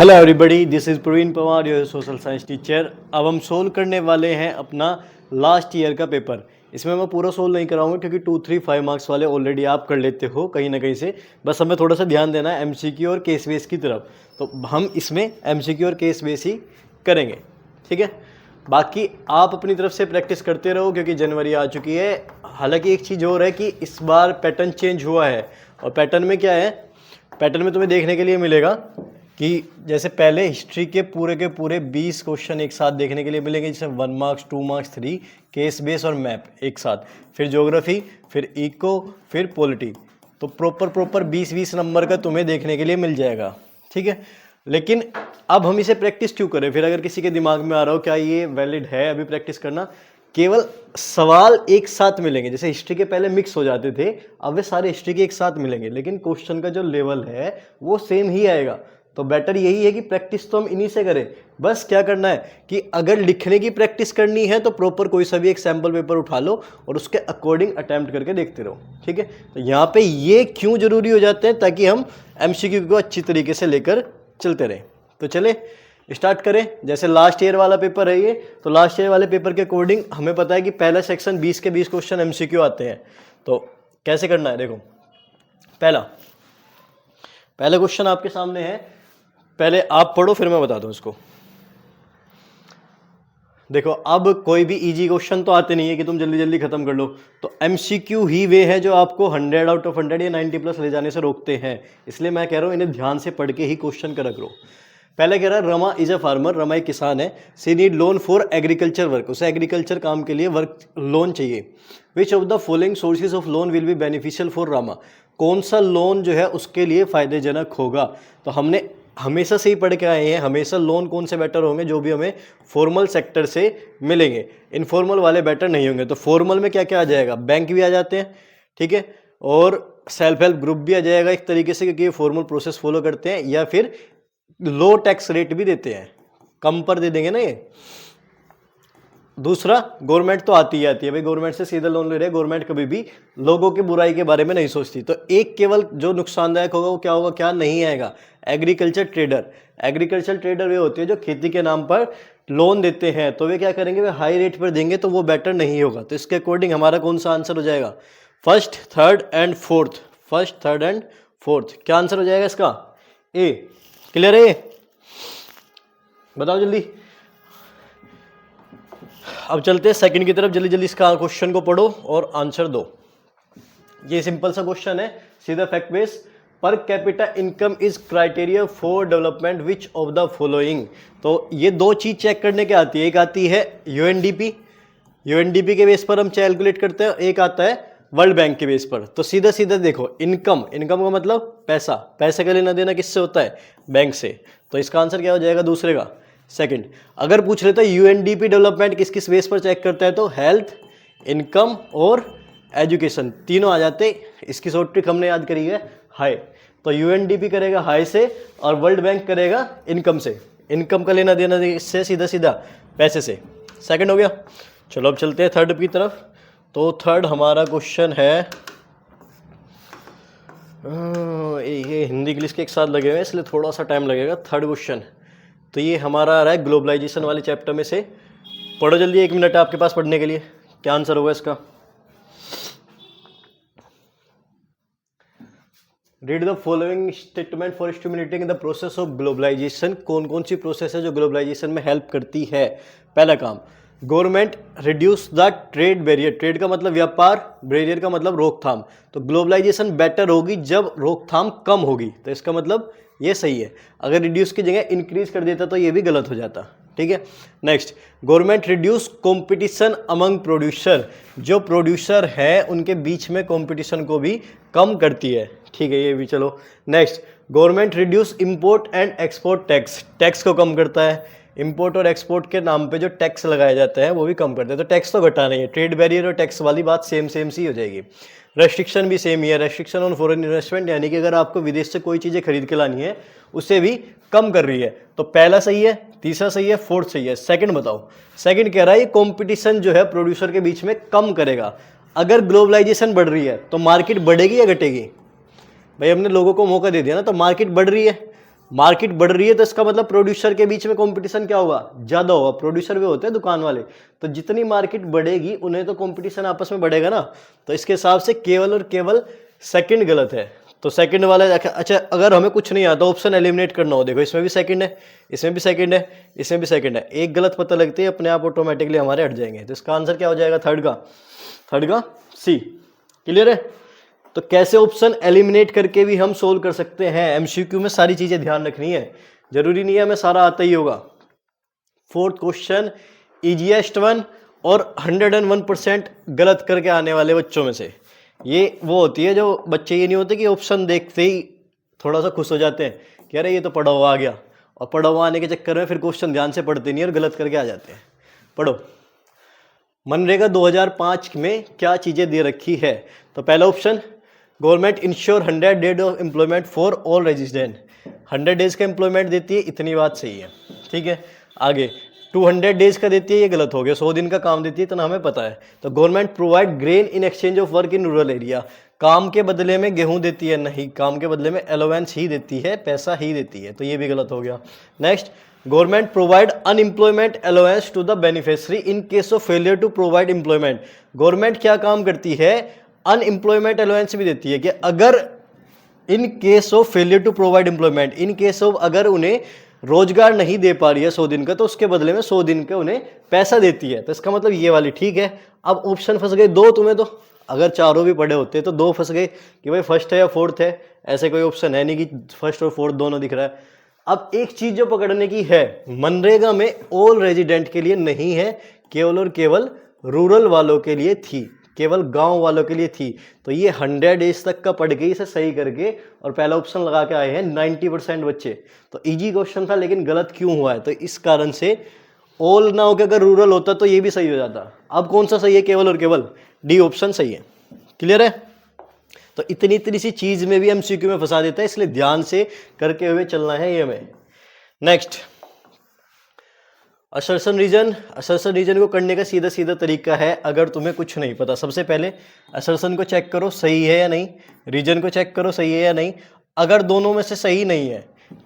Hello everybody, this is Praveen Pawar, your social science teacher. अब हम solve करने वाले हैं अपना लास्ट ईयर का पेपर। इसमें मैं पूरा सोल्व नहीं कराऊंगा क्योंकि 2, 3, 5 मार्क्स वाले ऑलरेडी आप कर लेते हो कहीं ना कहीं से। बस हमें थोड़ा सा ध्यान देना है एमसीक्यू और केस बेस की तरफ, तो हम इसमें एमसीक्यू और केस बेस ही करेंगे, ठीक है। बाकी आप अपनी तरफ से प्रैक्टिस करते रहो क्योंकि जनवरी आ चुकी है। हालांकि एक चीज़ और है कि इस बार पैटर्न चेंज हुआ है, और पैटर्न में क्या है, पैटर्न में तुम्हें देखने के लिए मिलेगा कि जैसे पहले हिस्ट्री के पूरे 20 क्वेश्चन एक साथ देखने के लिए मिलेंगे, जैसे 1 मार्क्स, 2 मार्क्स, 3 केस बेस और मैप एक साथ, फिर ज्योग्राफी, फिर इको, फिर पॉलिटी। तो प्रॉपर 20-20 नंबर का तुम्हें देखने के लिए मिल जाएगा, ठीक है। लेकिन अब हम इसे प्रैक्टिस क्यों करें? फिर अगर किसी के दिमाग में आ रहा हो क्या ये वैलिड है अभी प्रैक्टिस करना, केवल सवाल एक साथ मिलेंगे। जैसे हिस्ट्री के पहले मिक्स हो जाते थे, अब वे सारे हिस्ट्री के एक साथ मिलेंगे, लेकिन क्वेश्चन का जो लेवल है वो सेम ही आएगा। तो बेटर यही है कि प्रैक्टिस तो हम इन्हीं से करें। बस क्या करना है कि अगर लिखने की प्रैक्टिस करनी है तो प्रॉपर कोई सा भी एक सैम्पल पेपर उठा लो और उसके अकॉर्डिंग अटेम्प्ट करके देखते रहो, ठीक है। तो यहाँ पे ये क्यों जरूरी हो जाते हैं, ताकि हम एमसीक्यू को अच्छी तरीके से लेकर चलते रहें। तो चले स्टार्ट करें। जैसे लास्ट ईयर वाला पेपर है ये, तो लास्ट ईयर वाले पेपर के अकॉर्डिंग हमें पता है कि पहला सेक्शन 20 के 20 क्वेश्चन एमसीक्यू आते हैं। तो कैसे करना है, देखो पहला क्वेश्चन आपके सामने है, पहले आप पढ़ो फिर मैं बताता हूं इसको। देखो अब कोई भी इजी क्वेश्चन तो आते नहीं है कि तुम जल्दी जल्दी खत्म कर लो, तो एमसीक्यू ही वे है जो आपको 100 आउट ऑफ 100 या 90 प्लस ले जाने से रोकते हैं। इसलिए मैं कह रहा हूं इन्हें ध्यान से पढ़ के ही क्वेश्चन करा करो। पहले कह रहा है Rama is a farmer, Rama एक किसान है। She need loan for agriculture work, उसे एग्रीकल्चर काम के लिए वर्क लोन चाहिए। Which of the following sources of loan will be beneficial for Rama, कौन सा लोन जो है उसके लिए फायदेजनक होगा। तो हमने हमेशा से ही पढ़ के आए हैं, हमेशा लोन कौन से बेटर होंगे, जो भी हमें फॉर्मल सेक्टर से मिलेंगे, इनफॉर्मल वाले बेटर नहीं होंगे। तो फॉर्मल में क्या क्या आ जाएगा, बैंक भी आ जाते हैं, ठीक है, और सेल्फ हेल्प ग्रुप भी आ जाएगा एक तरीके से, क्योंकि ये फॉर्मल प्रोसेस फॉलो करते हैं, या फिर लो टैक्स रेट भी देते हैं, कम पर दे देंगे ना ये। दूसरा, गवर्नमेंट तो आती ही आती है भाई, गवर्नमेंट से सीधा लोन ले रहे हैं, गवर्नमेंट कभी भी लोगों की बुराई के बारे में नहीं सोचती। तो एक केवल जो नुकसानदायक होगा वो क्या होगा, क्या नहीं आएगा, एग्रीकल्चर ट्रेडर। एग्रीकल्चर ट्रेडर वे होते हैं जो खेती के नाम पर लोन देते हैं, तो वे क्या करेंगे, वे हाई रेट पर देंगे, तो वो बेटर नहीं होगा। तो इसके अकॉर्डिंग हमारा कौन सा आंसर हो जाएगा, first, third and fourth. First, third and fourth क्या आंसर हो जाएगा इसका, ए। क्लियर है, बताओ जल्दी। अब चलते हैं सेकंड की तरफ, जल्दी जल्दी इसका क्वेश्चन को पढ़ो और आंसर दो। ये सिंपल सा क्वेश्चन है, सीधा fact base. Per capita income is criteria for development which of the following. तो ये दो चीज चेक करने के आती है, एक आती है यूएनडीपी, यूएनडीपी के बेस पर हम कैलकुलेट करते हैं, एक आता है वर्ल्ड बैंक के बेस पर। तो सीधा सीधा देखो, इनकम, इनकम का मतलब पैसा, पैसे का लेना देना किससे होता है, बैंक से। तो इसका आंसर क्या हो जाएगा, दूसरे का, सेकंड। अगर पूछ लेता है यूएनडीपी डेवलपमेंट किस किस बेस पर चेक करता है, तो हेल्थ, इनकम और एजुकेशन, तीनों आ जाते। इसकी शॉर्ट ट्रिक हमने याद करी है, हाई। तो यूएनडीपी करेगा हाई से और वर्ल्ड बैंक करेगा इनकम से। इनकम का लेना देना इससे सीधा सीधा पैसे से। सेकंड हो गया। चलो अब चलते हैं थर्ड की तरफ। तो थर्ड हमारा क्वेश्चन है, ये हिंदी इंग्लिश के एक साथ लगे हुए हैं इसलिए थोड़ा सा टाइम लगेगा। थर्ड क्वेश्चन तो ये हमारा आ रहा है ग्लोबलाइजेशन वाले चैप्टर में से। पढ़ो जल्दी, 1 मिनट है आपके पास पढ़ने के लिए। क्या आंसर होगा इसका, read the following statement for stimulating the process of globalisation. कौन कौन सी प्रोसेस है जो ग्लोबलाइजेशन में हेल्प करती है। पहला काम, government reduce the trade barrier, trade का मतलब व्यापार, बैरियर का मतलब रोकथाम। तो ग्लोबलाइजेशन बेटर होगी जब रोकथाम कम होगी, तो इसका मतलब ये सही है। अगर रिड्यूस की जगह इंक्रीज कर देता तो ये भी गलत हो जाता, ठीक है। Next, government reduce competition among producer, जो प्रोड्यूसर है उनके बीच में कंपटीशन को भी कम करती है, ठीक है, ये भी चलो। Next, government reduce import and export tax, tax को कम करता है। इंपोर्ट और एक्सपोर्ट के नाम पे जो टैक्स लगाया जाता है वो भी कम करता है, तो टैक्स तो घटाना ही है। ट्रेड बैरियर और टैक्स वाली बात सेम सी हो जाएगी। रेस्ट्रिक्शन भी सेम ही है, रेस्ट्रिक्शन ऑन फॉरेन इन्वेस्टमेंट, यानी कि अगर आपको विदेश से कोई चीज़ें खरीद के लानी है उसे भी कम कर रही है। तो पहला सही है, तीसरा सही है, फोर्थ सही है। सेकंड बताओ, सेकंड कह रहा है ये कंपटीशन जो है प्रोड्यूसर के बीच में कम करेगा। अगर ग्लोबलाइजेशन बढ़ रही है तो मार्केट बढ़ेगी या घटेगी, भाई हमने लोगों को मौका दे दिया ना, तो मार्केट बढ़ रही है मार्केट बढ़ रही है तो इसका मतलब प्रोड्यूसर के बीच में कंपटीशन क्या होगा, ज़्यादा होगा। प्रोड्यूसर भी होते हैं दुकान वाले, तो जितनी मार्केट बढ़ेगी उन्हें तो कंपटीशन आपस में बढ़ेगा ना। तो इसके हिसाब से केवल और केवल सेकंड गलत है। तो सेकंड वाला अच्छा, अगर हमें कुछ नहीं आता ऑप्शन एलिमिनेट करना हो, देखो इसमें भी सेकंड है, इसमें भी सेकंड है, इसमें भी सेकंड है, एक गलत पता लगती है अपने आप ऑटोमेटिकली हमारे हट जाएंगे। तो इसका आंसर क्या हो जाएगा, थर्ड का सी। क्लियर है। तो कैसे ऑप्शन एलिमिनेट करके भी हम सोल्व कर सकते हैं। एमसीक्यू में सारी चीजें ध्यान रखनी है, जरूरी नहीं है हमें सारा आता ही होगा। फोर्थ क्वेश्चन इजीएस्ट वन और 101% गलत करके आने वाले बच्चों में से ये वो होती है जो बच्चे ये नहीं होते कि ऑप्शन देखते ही थोड़ा सा खुश हो जाते हैं कि अरे ये तो पढ़ा हुआ आ गया, और पढ़ा हुआ आने के चक्कर में फिर क्वेश्चन ध्यान से पढ़ते नहीं और गलत करके आ जाते हैं। पढ़ो, मनरेगा 2005 में क्या चीज़ें दे रखी है। तो पहला option, government ensure 100 days of employment for all resident, 100 days का एम्प्लॉयमेंट देती है, इतनी बात सही है। ठीक है, आगे 200 डेज का देती है, ये गलत हो गया, 100 दिन का काम देती है, इतना हमें पता है। तो government provide grain in exchange of work in rural area, काम के बदले में गेहूं देती है, नहीं, काम के बदले में अलाउंस ही देती है, पैसा ही देती है, तो ये भी गलत हो गया। Next, government provide unemployment allowance to the beneficiary in case of failure to provide employment. Government क्या काम करती है, अनएम्प्लॉयमेंट अलाउंस भी देती है कि अगर in case of failure to provide employment, in case of अगर उन्हें रोजगार नहीं दे पा रही है 100 दिन का, तो उसके बदले में 100 दिन का उन्हें पैसा देती है। तो इसका मतलब ये वाली ठीक है। अब ऑप्शन फंस गए दो तुम्हें, तो अगर चारों भी पढ़े होते तो दो फंस गए कि भाई फर्स्ट है या फोर्थ है, ऐसे कोई ऑप्शन है नहीं कि फर्स्ट और फोर्थ दोनों दिख रहा है। अब एक चीज जो पकड़ने की है, मनरेगा में ऑल रेजिडेंट के लिए नहीं है, केवल और केवल रूरल वालों के लिए थी, केवल गांव वालों के लिए थी। तो ये 100 डेज तक का पढ़ के इसे सही करके और पहला ऑप्शन लगा के आए हैं 90% बच्चे। तो इजी क्वेश्चन था, लेकिन गलत क्यों हुआ है, तो इस कारण से ऑल ना होकर अगर रूरल होता तो ये भी सही हो जाता। अब कौन सा सही है, केवल और केवल डी ऑप्शन सही है। क्लियर है। तो इतनी सी चीज में भी एमसीक्यू में फंसा देता है, इसलिए ध्यान से करके हुए चलना है ये हमें। नेक्स्ट, असर्शन रीजन को करने का सीधा सीधा तरीका है। अगर तुम्हें कुछ नहीं पता, सबसे पहले असर्शन को चेक करो सही है या नहीं, रीजन को चेक करो सही है या नहीं। अगर दोनों में से सही नहीं है,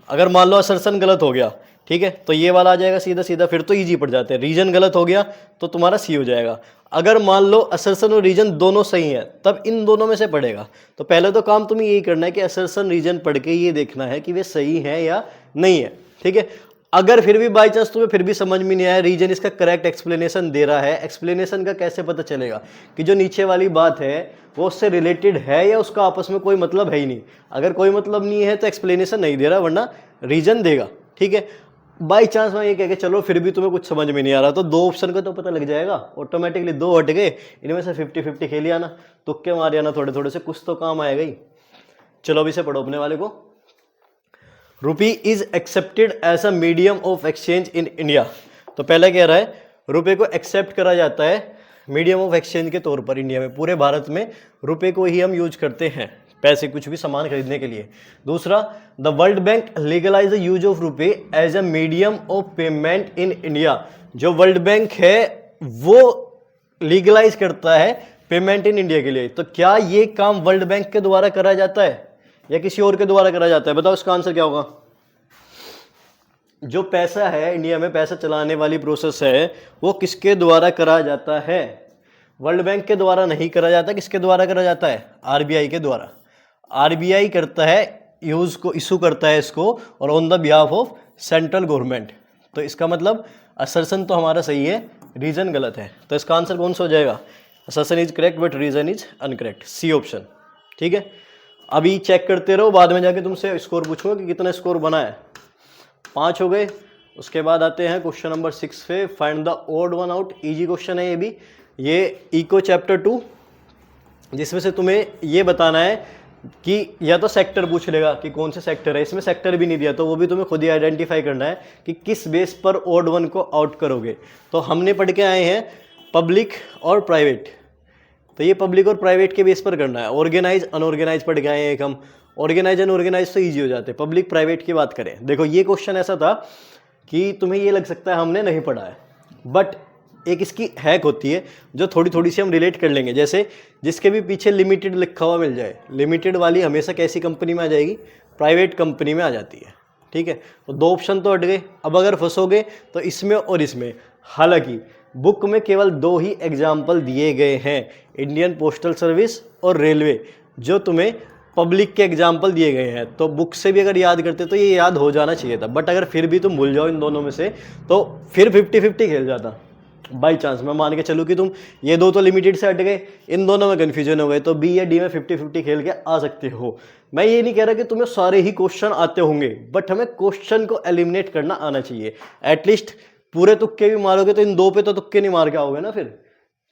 अगर मान लो असर्शन गलत हो गया, ठीक है, तो ये वाला आ जाएगा सीधा सीधा, फिर तो इजी पड़ जाते हैं। रीजन गलत हो गया तो तुम्हारा सी हो जाएगा। अगर मान लो असर्शन और रीजन दोनों सही है, तब इन दोनों में से पड़ेगा। तो पहले तो काम तुम्हें यही करना है कि असर्शन रीजन पढ़ के ये देखना है कि वे सही है या नहीं है। ठीक है, अगर फिर भी बाई चांस तुम्हें फिर भी समझ में नहीं आया, रीजन इसका करेक्ट एक्सप्लेनेशन दे रहा है, एक्सप्लेनेशन का कैसे पता चलेगा कि जो नीचे वाली बात है वो उससे रिलेटेड है या उसका आपस में कोई मतलब है ही नहीं। अगर कोई मतलब नहीं है तो एक्सप्लेनेशन नहीं दे रहा, वरना रीजन देगा। ठीक है, बाई चांस मैं ये कह के चलो फिर भी तुम्हें कुछ समझ में नहीं आ रहा, तो दो ऑप्शन का तो पता लग जाएगा ऑटोमेटिकली, दो हट गए, इनमें से 50-50 खेल आना, तुक्के मार आना, थोड़े थोड़े से कुछ तो काम आएगा ही। चलो अभी से पढ़ो अपने वाले को। Rupee is accepted as a medium of exchange in India. तो पहले कह रहा है रुपए को एक्सेप्ट करा जाता है मीडियम ऑफ एक्सचेंज के तौर पर इंडिया में, पूरे भारत में रुपए को ही हम यूज करते हैं पैसे, कुछ भी सामान खरीदने के लिए। दूसरा, the World Bank legalise the use of rupees as a medium of payment in India. जो वर्ल्ड बैंक है वो लीगलाइज करता है पेमेंट इन इंडिया के लिए। तो क्या ये काम वर्ल्ड बैंक के द्वारा करा जाता है या किसी और के द्वारा करा जाता है, बताओ इसका आंसर क्या होगा। जो पैसा है इंडिया में, पैसा चलाने वाली प्रोसेस है, वो किसके द्वारा करा जाता है, वर्ल्ड बैंक के द्वारा नहीं करा जाता। किसके द्वारा करा जाता है, आरबीआई के द्वारा। आरबीआई करता है यूज को, इशू करता है इसको, और on the behalf of central government. तो इसका मतलब असर्शन तो हमारा सही है, रीजन गलत है। तो इसका आंसर कौन सा हो जाएगा, assertion is correct but reason is uncorrect, C option. ठीक है, अभी चेक करते रहो, बाद में जाके तुमसे स्कोर पूछूंगा कि कितना स्कोर बना है। 5 हो गए। उसके बाद आते हैं क्वेश्चन नंबर 6 पे, find the odd one out. Easy question है ये भी, ये इको चैप्टर 2, जिसमें से तुम्हें ये बताना है कि या तो सेक्टर पूछ लेगा कि कौन से सेक्टर है, इसमें सेक्टर भी नहीं दिया तो वो भी तुम्हें खुद ही आइडेंटिफाई करना है कि किस बेस पर ओड वन को आउट करोगे। तो हमने पढ़ के आए हैं पब्लिक और प्राइवेट, तो ये पब्लिक और प्राइवेट के बेस पर करना है। ऑर्गेनाइज अनऑर्गेनाइज पढ़ के आए हैं एक हम, ऑर्गेनाइज अनऑर्गेनाइज तो ईजी हो जाते हैं। पब्लिक प्राइवेट की बात करें, देखो ये क्वेश्चन ऐसा था कि तुम्हें ये लग सकता है हमने नहीं पढ़ा है, बट एक इसकी हैक होती है जो थोड़ी थोड़ी सी हम रिलेट कर लेंगे। जैसे जिसके भी पीछे लिमिटेड लिखा हुआ मिल जाए, लिमिटेड वाली हमेशा कैसी कंपनी में आ जाएगी, प्राइवेट कंपनी में आ जाती है। ठीक है, तो दो ऑप्शन तो हट गए। अब अगर फंसोगे तो इसमें और इसमें। हालांकि बुक में केवल दो ही एग्जाम्पल दिए गए हैं, इंडियन पोस्टल सर्विस और रेलवे, जो तुम्हें पब्लिक के एग्जाम्पल दिए गए हैं। तो बुक से भी अगर याद करते तो ये याद हो जाना चाहिए था, बट अगर फिर भी तुम भूल जाओ इन दोनों में से तो फिर 50-50 खेल जाता। बाई चांस मैं मान के चलूँ कि तुम ये दो तो लिमिटेड से हट गए, इन दोनों में कन्फ्यूजन हो गए, तो बी या डी में 50-50 खेल के आ सकते हो। मैं ये नहीं कह रहा कि तुम्हें सारे ही क्वेश्चन आते होंगे, बट हमें क्वेश्चन को एलिमिनेट करना आना चाहिए। एटलीस्ट पूरे तुक्के भी मारोगे तो इन दो पे तो तुक्के नहीं मार के आओगे ना फिर,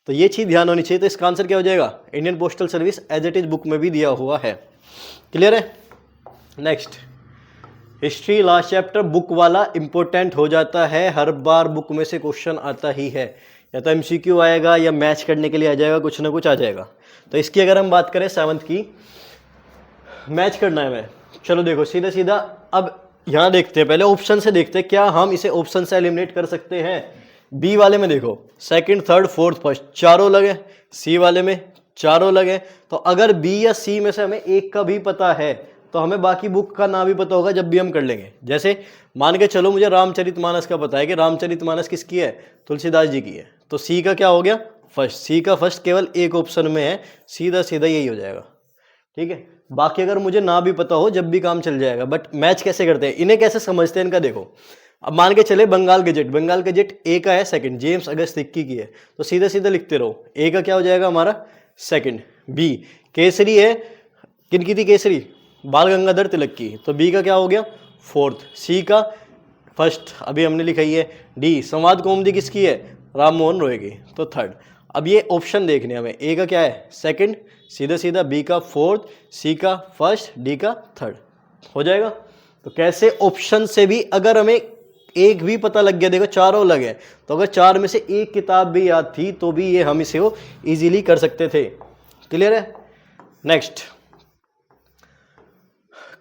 तो ये चीज़ ध्यान होनी चाहिए। तो इसका आंसर क्या हो जाएगा, Indian postal service as it is book में भी दिया हुआ है। क्लियर है। Next, history last chapter book वाला इंपॉर्टेंट हो जाता है, हर बार बुक में से क्वेश्चन आता ही है, या तो एमसीक्यू आएगा या मैच करने के लिए आ जाएगा, कुछ ना कुछ आ जाएगा। तो इसकी अगर हम बात करें 7th की, मैच करना है मैं, चलो देखो सीधा सीधा अब यहाँ देखते हैं, पहले ऑप्शन से देखते हैं क्या हम इसे ऑप्शन से एलिमिनेट कर सकते हैं। बी वाले में देखो सेकंड, थर्ड, फोर्थ, फर्स्ट चारों लगे, सी वाले में चारों लगे। तो अगर बी या सी में से हमें एक का भी पता है तो हमें बाकी बुक का नाम भी पता होगा जब भी हम कर लेंगे। जैसे मान के चलो मुझे रामचरितमानस का पता है कि रामचरितमानस किसकी है, तुलसीदास जी की है, तो सी का क्या हो गया, फर्स्ट। सी का फर्स्ट केवल एक ऑप्शन में है, सीधा सीधा यही हो जाएगा। ठीक है, बाकी अगर मुझे ना भी पता हो जब भी काम चल जाएगा। बट मैच कैसे करते हैं, इन्हें कैसे समझते हैं, इनका देखो। अब मान के चले बंगाल गजेट, बंगाल गजेट ए का है सेकंड, जेम्स अगस्त इक्की की है, तो सीधा सीधा लिखते रहो। ए का क्या हो जाएगा हमारा सेकंड, बी केसरी है, किनकी थी केसरी, बाल गंगाधर तिलक की, तो बी का क्या हो गया फोर्थ, सी का फर्स्ट अभी हमने लिखा ही है, डी संवाद कौमुदी किसकी है, राम मोहन रॉय की, तो थर्ड। अब ये ऑप्शन देखने हमें, ए का क्या है सेकंड, सीधा सीधा बी का फोर्थ, सी का फर्स्ट, डी का थर्ड, हो जाएगा। तो कैसे ऑप्शन से भी अगर हमें एक भी पता लग गया, देखो चारों लगे, तो अगर चार में से एक किताब भी याद थी तो भी ये हम इसे इजीली कर सकते थे। क्लियर है। नेक्स्ट,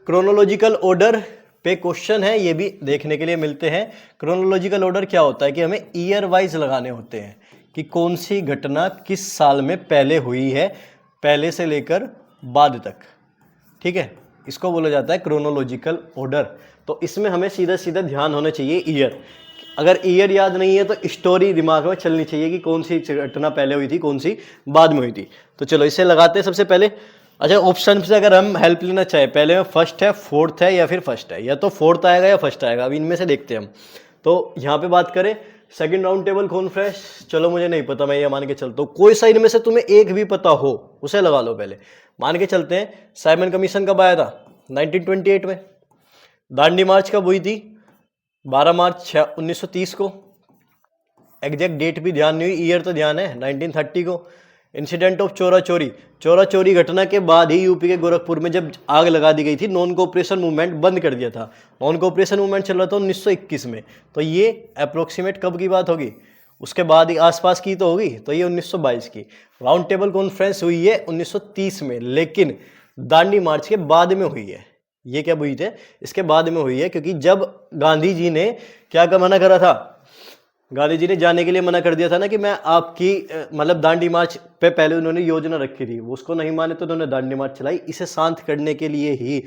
क्रोनोलॉजिकल ऑर्डर पे क्वेश्चन है, ये भी देखने के लिए मिलते हैं। क्रोनोलॉजिकल ऑर्डर क्या होता है कि हमें ईयर वाइज लगाने होते हैं कि कौन सी घटना किस साल में पहले हुई है, पहले से लेकर बाद तक। ठीक है, इसको बोला जाता है क्रोनोलॉजिकल ऑर्डर। तो इसमें हमें सीधा सीधा ध्यान होना चाहिए ईयर। अगर ईयर याद नहीं है तो स्टोरी दिमाग में चलनी चाहिए कि कौन सी घटना पहले हुई थी, कौन सी बाद में हुई थी। तो चलो इसे लगाते हैं सबसे पहले। अच्छा, ऑप्शन से अगर हम हेल्प लेना चाहे, पहले में फर्स्ट है, फोर्थ है या फिर फर्स्ट है, या तो फोर्थ आएगा या फर्स्ट आएगा, अब इनमें से देखते हैं हम। तो यहाँ पे बात करें सेकंड राउंड टेबल कॉन्फ्रेंस, चलो मुझे नहीं पता, मैं ये मान के चलता हूँ कोई सा इनमें से तुम्हें एक भी पता हो उसे लगा लो। पहले मान के चलते हैं साइमन कमीशन कब आया था, 1928 में। दांडी मार्च कब हुई थी, 12 मार्च 1930 को। एग्जैक्ट डेट भी ध्यान नहीं हुई, ईयर तो ध्यान है, 1930 को। इंसिडेंट ऑफ चोरा चोरी, चोरा चोरी घटना के बाद ही यूपी के गोरखपुर में जब आग लगा दी गई थी, नॉन कोऑपरेशन मूवमेंट बंद कर दिया था। नॉन कोऑपरेशन मूवमेंट चल रहा था 1921 में, तो ये अप्रोक्सीमेट कब की बात होगी, उसके बाद ही आसपास की तो होगी, तो ये 1922 की। राउंड टेबल कॉन्फ्रेंस हुई है 1930 में, लेकिन दांडी मार्च के बाद में हुई है। ये क्या हुई थे, इसके बाद में हुई है, क्योंकि जब गांधी जी ने क्या मना करा था, गांधी जी ने जाने के लिए मना कर दिया था ना कि मैं आपकी मतलब दांडी मार्च पे पहले उन्होंने योजना रखी थी, वो उसको नहीं माने तो उन्होंने दांडी मार्च चलाई। इसे शांत करने के लिए ही,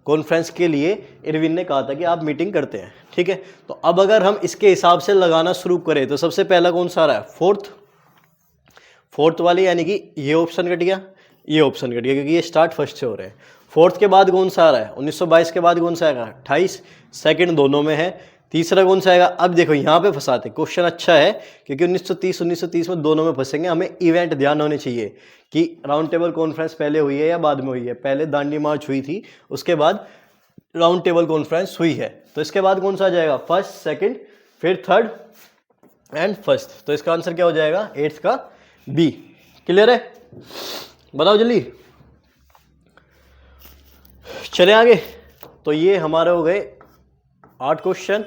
कॉन्फ्रेंस के लिए इरविन ने कहा था कि आप मीटिंग करते हैं। ठीक है, तो अब अगर हम इसके हिसाब से लगाना शुरू करें तो सबसे पहला कौन सा आ रहा है, फोर्थ वाली, यानी कि ये ऑप्शन कट गया, ये ऑप्शन कट गया, क्योंकि ये स्टार्ट फर्स्ट से हो रहे हैं। फोर्थ के बाद कौन सा आ रहा है, 1922 के बाद कौन सा आएगा, 28, सेकंड दोनों में है। तीसरा कौन सा आएगा, अब देखो यहाँ पे फंसाते, क्वेश्चन अच्छा है क्योंकि 1930 में दोनों में फंसेंगे। हमें इवेंट ध्यान होने चाहिए कि राउंड टेबल कॉन्फ्रेंस पहले हुई है या बाद में हुई है। पहले दांडी मार्च हुई थी, उसके बाद राउंड टेबल कॉन्फ्रेंस हुई है, तो इसके बाद कौन सा आ जाएगा, फर्स्ट, सेकंड, फिर थर्ड एंड फर्स्ट। तो इसका आंसर क्या हो जाएगा, 8th का बी। क्लियर है, बताओ जल्दी, चले आगे। तो ये हमारे हो गए 8 क्वेश्चन।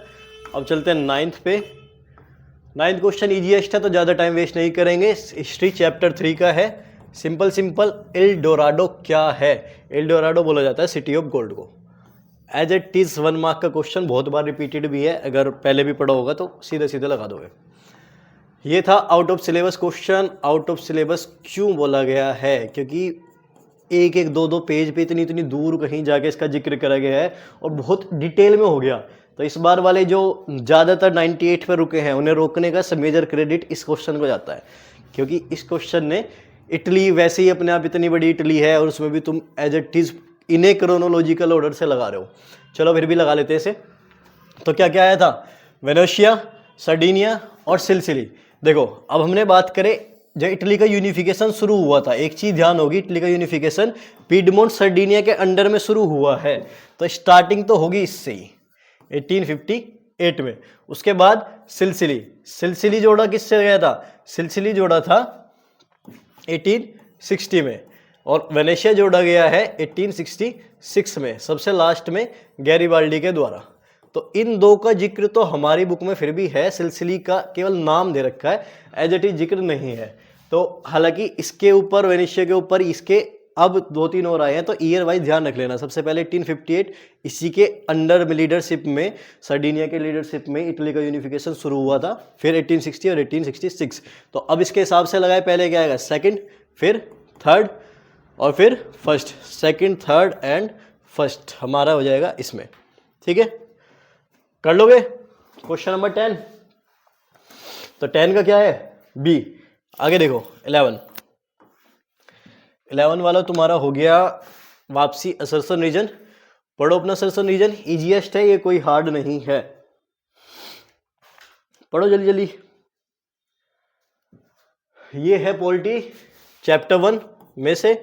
अब चलते हैं 9th पे। 9th क्वेश्चन ईजीएस्ट है तो ज़्यादा टाइम वेस्ट नहीं करेंगे। हिस्ट्री चैप्टर 3 का है। सिंपल एल डोराडो क्या है, एल डोराडो बोला जाता है सिटी ऑफ गोल्ड को। एज इट इज़ 1 मार्क का क्वेश्चन, बहुत बार रिपीटेड भी है, अगर पहले भी पढ़ा होगा तो सीधे सीधे लगा दोगे। ये था out of syllabus question. Out of syllabus क्यों बोला गया है, क्योंकि एक एक दो दो पेज पे इतनी इतनी दूर कहीं जाके इसका जिक्र करा गया है और बहुत डिटेल में हो गया। तो इस बार वाले जो ज़्यादातर 98 पे रुके हैं उन्हें रोकने का मेजर क्रेडिट इस क्वेश्चन को जाता है, क्योंकि इस क्वेश्चन ने इटली वैसे ही अपने आप इतनी बड़ी इटली है और उसमें भी तुम एज इट इज़ इन्हें क्रोनोलॉजिकल ऑर्डर से लगा रहे हो। चलो फिर भी लगा लेते हैं इसे। तो क्या क्या आया था, वेनेशिया, सर्डिनिया और सिसिली। देखो अब हमने बात करें जब इटली का यूनिफिकेशन शुरू हुआ था, एक चीज ध्यान होगी, इटली का यूनिफिकेशन पीडमोंट सर्डिनिया के अंडर में शुरू हुआ है, तो स्टार्टिंग तो होगी इससे ही 1858 में। उसके बाद सिसिली जोड़ा किससे गया था, सिसिली जोड़ा था 1860 में, और वेनेशिया जोड़ा गया है 1866 में, सबसे लास्ट में गैरिबाल्डी के द्वारा। तो इन दो का जिक्र तो हमारी बुक में फिर भी है, सिसिली का केवल नाम दे रखा है, एज इट इज जिक्र नहीं है। तो हालांकि इसके ऊपर वेनेशिया के ऊपर इसके अब 2-3 और आए हैं, तो ईयर वाइज ध्यान रख लेना। सबसे पहले 1858 इसी के अंडर लीडरशिप में, सर्डिनिया के लीडरशिप में इटली का यूनिफिकेशन शुरू हुआ था, फिर 1860 और 1866। तो अब इसके हिसाब से लगाए, पहले क्या आएगा, सेकंड, फिर थर्ड और फिर first, second third and first हमारा हो जाएगा इसमें। ठीक है, कर लोगे। क्वेश्चन नंबर 10, तो 10 का क्या है, बी। आगे देखो 11 वाला तुम्हारा हो गया वापसी असर्सन रीजन। पढ़ो अपना असर्सन रीजन, इजीएस्ट है ये, कोई हार्ड नहीं है, पढ़ो जल्दी जल्दी। ये है पॉलिटी चैप्टर 1 में से।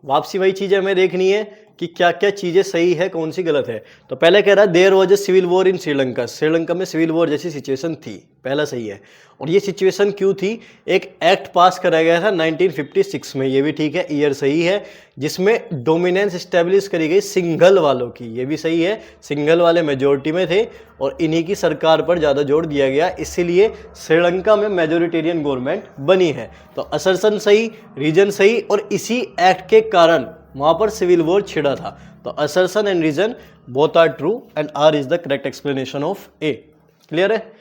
वापसी वही चीजें हमें देखनी है कि क्या क्या चीजें सही है, कौन सी गलत है। तो पहले कह रहा है there was a civil war in Sri Lanka, Sri Lanka में सिविल वॉर जैसी सिचुएशन थी, पहला सही है। और ये सिचुएशन क्यों थी, एक एक्ट पास कराया गया था 1956 में, ये भी ठीक है, ईयर सही है, जिसमें डोमिनेंस स्टैब्लिश करी गई सिंघल वालों की, ये भी सही है, सिंघल वाले मेजोरिटी में थे और इन्हीं की सरकार पर ज़्यादा जोर दिया गया, इसीलिए श्रीलंका में मेजोरिटेरियन गवर्नमेंट बनी है। तो असर्सन सही, रीजन सही, और इसी एक्ट के कारण वहां पर सिविल वॉर छिड़ा था। तो assertion and reason both are true and R is the correct explanation of A. Clear है,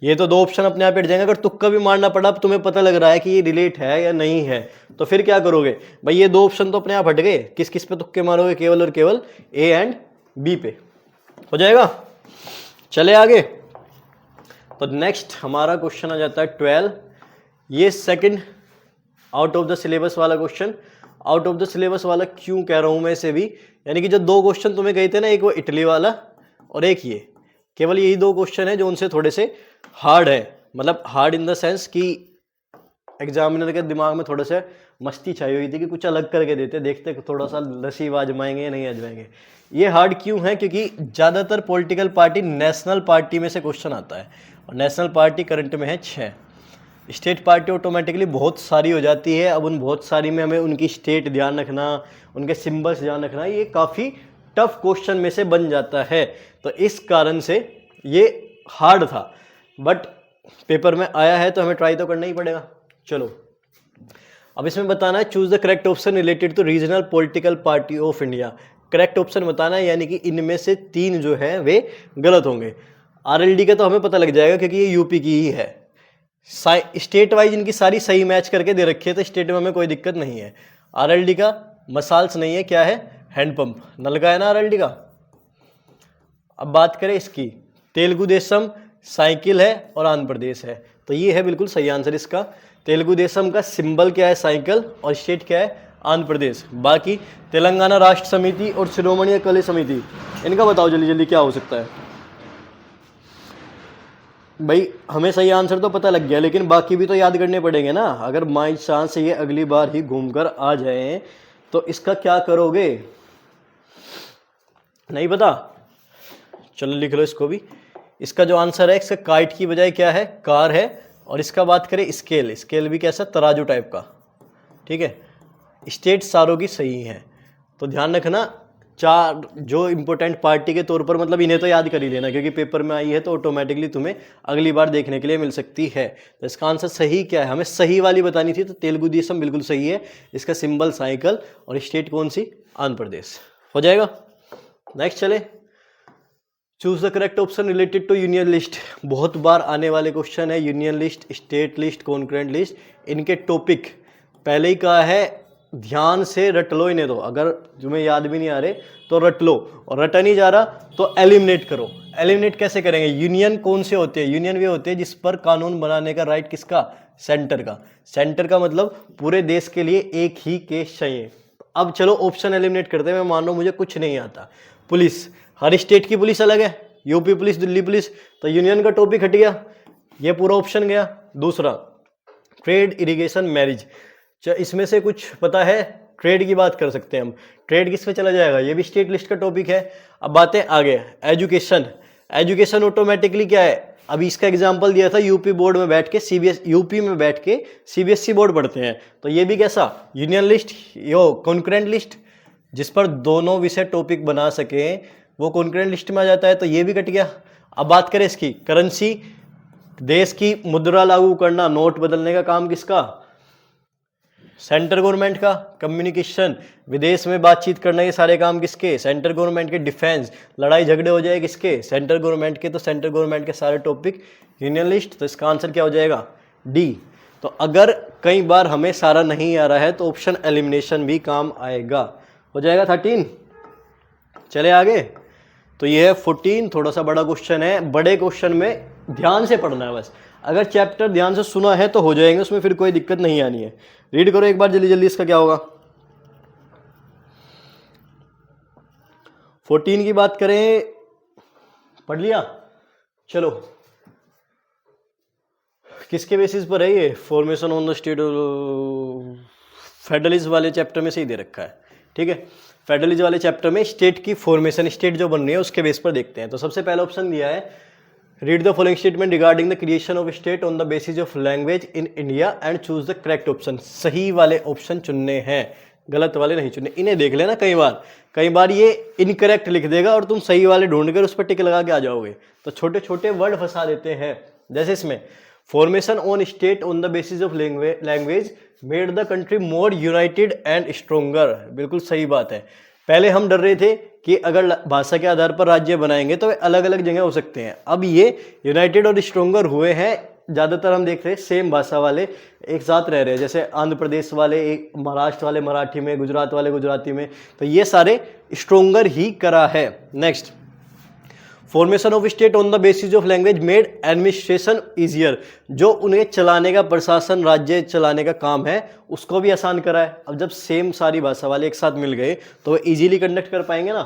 ये तो 2 ऑप्शन अपने आप हट जाएंगे। अगर तुक्का भी मारना पड़ा, अब तुम्हें पता लग रहा है कि ये रिलेट है या नहीं है, तो फिर क्या करोगे भाई, ये 2 ऑप्शन तो अपने आप हट गए, किस किस पे तुक्के मारोगे, केवल और केवल ए एंड बी पे, हो जाएगा। चले आगे, तो नेक्स्ट हमारा क्वेश्चन आ जाता है 12। ये second out of the syllabus वाला question. Out of the syllabus वाला क्यों कह रहा हूं मैं इसे भी, यानी कि जो 2 क्वेश्चन तुम्हें गए थे ना, एक वो इटली वाला और एक ये, केवल यही 2 क्वेश्चन है जो उनसे थोड़े से हार्ड है, मतलब हार्ड इन द सेंस कि एग्जामिनर के दिमाग में थोड़ा सा मस्ती छाई हुई थी कि कुछ अलग करके देते, देखते थोड़ा सा नसीब आजमाएंगे या नहीं आजमाएंगे। ये हार्ड क्यों है, क्योंकि ज़्यादातर पॉलिटिकल पार्टी नेशनल पार्टी में से क्वेश्चन आता है, और नेशनल पार्टी करंट में है 6। स्टेट पार्टी ऑटोमेटिकली बहुत सारी हो जाती है। अब उन बहुत सारी में हमें उनकी स्टेट ध्यान रखना, उनके सिंबल्स ध्यान रखना, ये काफ़ी टफ क्वेश्चन में से बन जाता है। तो इस कारण से ये हार्ड था, बट पेपर में आया है तो हमें ट्राई तो करना ही पड़ेगा। चलो अब इसमें बताना है choose the correct option related to regional political party of India. Correct option बताना है, यानी कि इनमें से 3 जो है वे गलत होंगे। आरएलडी का तो हमें पता लग जाएगा क्योंकि ये यूपी की ही है। स्टेट वाइज इनकी सारी सही मैच करके दे रखी है, तो स्टेट में हमें कोई दिक्कत नहीं है। आरएलडी का मसाल्स नहीं है, क्या है, हैंडपंप, नल का है ना आरएलडी का। अब बात करें इसकी, तेलुगु देशम साइकिल है और आंध्र प्रदेश है, तो ये है बिल्कुल सही आंसर इसका। तेलुगु देशम का सिंबल क्या है, साइकिल, और स्टेट क्या है, आंध्र प्रदेश। बाकी तेलंगाना राष्ट्र समिति और शिरोमणि अकाली समिति, इनका बताओ जल्दी जल्दी क्या हो सकता है भाई। हमें सही आंसर तो पता लग गया, लेकिन बाकी भी तो याद करने पड़ेंगे ना। अगर बाई चांस ये अगली बार ही घूमकर आ जाए तो इसका क्या करोगे, नहीं पता, चलो लिख लो इसको भी। इसका जो आंसर है, इसका काइट की बजाय क्या है, कार है। और इसका बात करें स्केल, स्केल भी कैसा, तराजू टाइप का, ठीक है। स्टेट सारों की सही है, तो ध्यान रखना। 4 जो इंपॉर्टेंट पार्टी के तौर पर, मतलब इन्हें तो याद कर ही लेना, क्योंकि पेपर में आई है तो ऑटोमेटिकली तुम्हें अगली बार देखने के लिए मिल सकती है। तो इसका आंसर सही क्या है, हमें सही वाली बतानी थी, तो तेलुगु देशम बिल्कुल सही है। इसका सिंबल साइकिल, और स्टेट कौन सी, आंध्र प्रदेश, हो जाएगा। नेक्स्ट चले, choose the correct option related to union list. बहुत बार आने वाले क्वेश्चन है, union list, state list, concurrent list, इनके टॉपिक पहले ही कहा है ध्यान से रट लो इन्हें, तो अगर तुम्हें याद भी नहीं आ रहे तो रट लो, और रटा नहीं जा रहा तो एलिमिनेट करो। एलिमिनेट कैसे करेंगे? यूनियन कौन से होते हैं? यूनियन वे होते हैं जिस पर कानून बनाने का राइट किसका? सेंटर का। सेंटर का मतलब पूरे देश के लिए एक ही केस चाहिए। अब चलो ऑप्शन एलिमिनेट करते हैं। मैं मान लो मुझे कुछ नहीं आता। पुलिस, हर स्टेट की पुलिस अलग है, यूपी पुलिस, दिल्ली पुलिस, तो यूनियन का टॉपिक हट गया, ये पूरा ऑप्शन गया। दूसरा, ट्रेड, इरिगेशन, मैरिज, इसमें से कुछ पता है? ट्रेड की बात कर सकते हैं हम। ट्रेड किस पे चला जाएगा? ये भी स्टेट लिस्ट का टॉपिक है। अब बातें आगे, एजुकेशन, एजुकेशन ऑटोमेटिकली क्या है? अभी इसका एग्जांपल दिया था, यूपी बोर्ड में बैठ के यूपी में बैठ के सीबीएसई बोर्ड पढ़ते हैं, तो ये भी कैसा? यूनियन लिस्ट, यो कॉन्करेंट लिस्ट, जिस पर दोनों विषय टॉपिक बना सके वो कॉन्करेंट लिस्ट में आ जाता है, तो ये भी कट गया। अब बात करें इसकी, करेंसी, देश की मुद्रा लागू करना, नोट बदलने का काम किसका? सेंट्रल गवर्नमेंट का। कम्युनिकेशन, विदेश में बातचीत करना, ये सारे काम किसके? सेंट्रल गवर्नमेंट के। डिफेंस, लड़ाई झगड़े हो जाए किसके? सेंट्रल गवर्नमेंट के। तो सेंट्रल गवर्नमेंट के सारे टॉपिक यूनियन लिस्ट, तो इसका आंसर क्या हो जाएगा? डी। तो अगर कई बार हमें सारा नहीं आ रहा है तो ऑप्शन एलिमिनेशन भी काम आएगा। हो जाएगा 13। चले आगे, तो ये है 14। थोड़ा सा बड़ा क्वेश्चन है, बड़े क्वेश्चन में ध्यान से पढ़ना है बस। अगर चैप्टर ध्यान से सुना है तो हो जाएंगे, उसमें फिर कोई दिक्कत नहीं आनी है। रीड करो एक बार जल्दी जल्दी, इसका क्या होगा। 14 की बात करें, पढ़ लिया? चलो, किसके बेसिस पर है ये? Formation on the state, federalism वाले चैप्टर में से ही दे रखा है, ठीक है। फेडरलिज्म वाले चैप्टर में स्टेट की फॉर्मेशन, स्टेट जो बन रही है उसके बेस पर देखते हैं। तो सबसे पहला ऑप्शन दिया है, read the following statement regarding the creation of state on the basis of language in India and choose the correct option. सही वाले ऑप्शन चुनने हैं, गलत वाले नहीं चुनने। इन्हें देख लेना, कई बार ये इनकरेक्ट लिख देगा और तुम सही वाले ढूंढ कर उस पर टिक लगा के आ जाओगे, तो छोटे छोटे वर्ड फंसा देते हैं। जैसे इसमें formation on state on the basis of language made the country more United and stronger, बिल्कुल सही बात है। पहले हम डर रहे थे कि अगर भाषा के आधार पर राज्य बनाएंगे तो वे अलग अलग जगह हो सकते हैं, अब ये यूनाइटेड और स्ट्रोंगर हुए हैं। ज़्यादातर हम देख रहे हैं सेम भाषा वाले एक साथ रह रहे हैं, जैसे आंध्र प्रदेश वाले एक, महाराष्ट्र वाले मराठी में, गुजरात वाले गुजराती में, तो ये सारे स्ट्रोंगर ही करा है। Next, formation of state on the basis of language made administration easier, जो उन्हें चलाने का, प्रशासन, राज्य चलाने का काम है उसको भी आसान करा है। अब जब सेम सारी भाषा वाले एक साथ मिल गए तो वो इजीली कंडक्ट कर पाएंगे ना।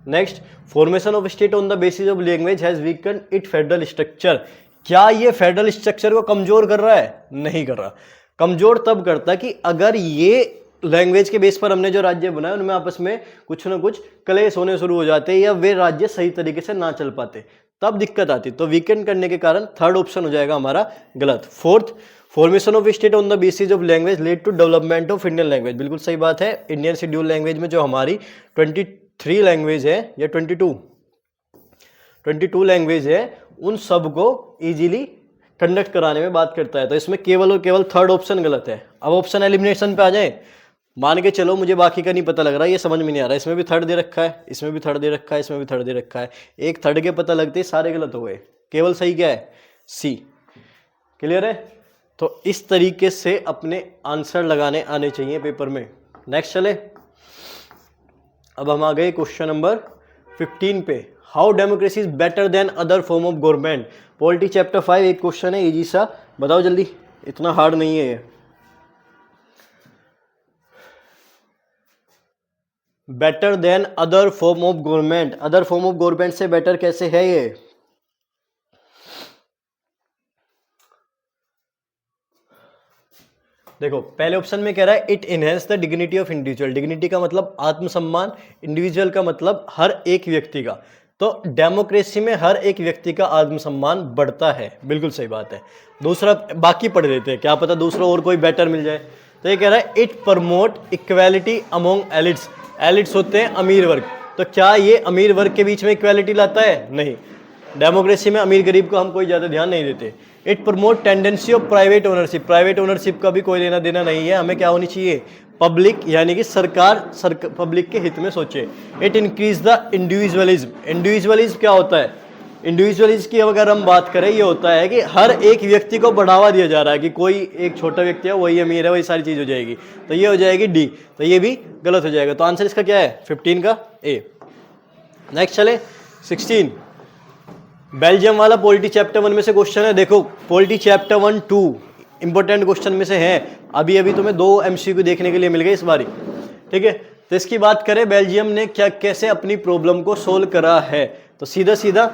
Next, formation of state on the basis of language has weaken it federal structure, क्या ये फेडरल स्ट्रक्चर को कमजोर कर रहा है? नहीं कर रहा। कमजोर तब करता कि अगर ये लैंग्वेज के बेस पर हमने जो राज्य बनाए उनमें आपस में कुछ ना कुछ क्लेश होने शुरू हो जाते या वे राज्य सही तरीके से ना चल पाते, तब दिक्कत आती। तो वीकेंड करने के कारण थर्ड ऑप्शन हो जाएगा हमारा गलत। Fourth, formation of state on the basis of language led to development of Indian language, बिल्कुल सही बात है। इंडियन शेड्यूल लैंग्वेज में जो हमारी 23 लैंग्वेज है या 22 लैंग्वेज है, उन सबको इजीली कंडक्ट कराने में बात करता है। तो इसमें केवल और केवल थर्ड ऑप्शन गलत है। अब ऑप्शन एलिमिनेशन पे आ जाए, मान के चलो मुझे बाकी का नहीं पता लग रहा, ये समझ में नहीं आ रहा, इसमें भी थर्ड दे रखा है, इसमें भी थर्ड दे रखा है, इसमें भी थर्ड दे रखा है, एक थर्ड के पता लगते ही सारे गलत हो गए, केवल सही क्या है? सी। क्लियर है? तो इस तरीके से अपने आंसर लगाने आने चाहिए पेपर में। नेक्स्ट चले, अब हम आ गए क्वेश्चन नंबर 15 पे। How democracy is better than other form of government, polity chapter 5, एक क्वेश्चन है इजी सा, बताओ जल्दी, इतना हार्ड नहीं है ये। Better than other form of government, other form of government से बेटर कैसे है ये? देखो पहले ऑप्शन में कह रहा है it enhance the dignity of individual, dignity का मतलब आत्मसम्मान, इंडिविजुअल का मतलब हर एक व्यक्ति का, तो डेमोक्रेसी में हर एक व्यक्ति का आत्मसम्मान बढ़ता है, बिल्कुल सही बात है। दूसरा बाकी पढ़ लेते हैं, क्या पता दूसरा और कोई बेटर मिल जाए। तो ये कह रहा है it promote equality among elites, elites होते हैं अमीर वर्ग, तो क्या ये अमीर वर्ग के बीच में इक्वालिटी लाता है? नहीं, डेमोक्रेसी में अमीर गरीब को हम कोई ज़्यादा ध्यान नहीं देते। It promote tendency of private ownership, private ownership का भी कोई लेना देना नहीं है, हमें क्या होनी चाहिए? पब्लिक, यानी कि सरकार पब्लिक के हित में सोचे। It increase the individualism, individualism क्या होता है? इंडिविजुअलिस्ट की अगर हम बात करें, ये होता है कि हर एक व्यक्ति को बढ़ावा दिया जा रहा है कि कोई एक छोटा व्यक्ति है वही अमीर है, वही सारी चीज हो जाएगी, तो ये हो जाएगी डी, तो ये भी गलत हो जाएगा। तो आंसर इसका क्या है 15 का ए। नेक्स्ट चले 16, बेल्जियम वाला पॉलिटी चैप्टर 1 में से क्वेश्चन है। देखो पॉलिटी चैप्टर 1 2 इंपॉर्टेंट क्वेश्चन में से है, अभी अभी तुम्हें 2 MCQ देखने के लिए मिल गए इस बारी, ठीक है। तो इसकी बात करें बेल्जियम ने क्या कैसे अपनी प्रॉब्लम को सोल्व करा है, तो सीधा सीधा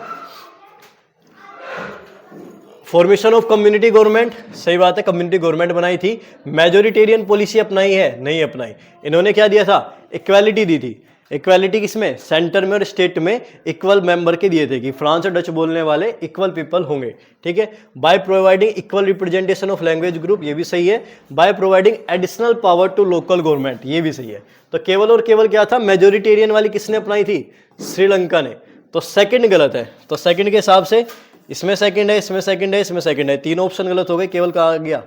फॉर्मेशन ऑफ कम्युनिटी गवर्नमेंट, सही बात है कम्युनिटी गवर्नमेंट बनाई थी। मेजोरिटेरियन पॉलिसी अपनाई है, नहीं अपनाई। इन्होंने क्या दिया था, इक्वालिटी दी थी। इक्वालिटी किसमें, सेंटर में और स्टेट में इक्वल मेंबर के दिए थे कि फ्रांस और डच बोलने वाले इक्वल पीपल होंगे, ठीक है। By providing equal representation of language group, ये भी सही है। By providing additional power to local government, ये भी सही है। तो केवल और केवल क्या था, मेजोरिटेरियन वाली किसने अपनाई थी, श्रीलंका ने। तो सेकंड गलत है, तो सेकंड के हिसाब से इसमें सेकंड है, इसमें सेकंड है, इसमें सेकंड है, तीनों ऑप्शन गलत हो गए। केवल कहा गया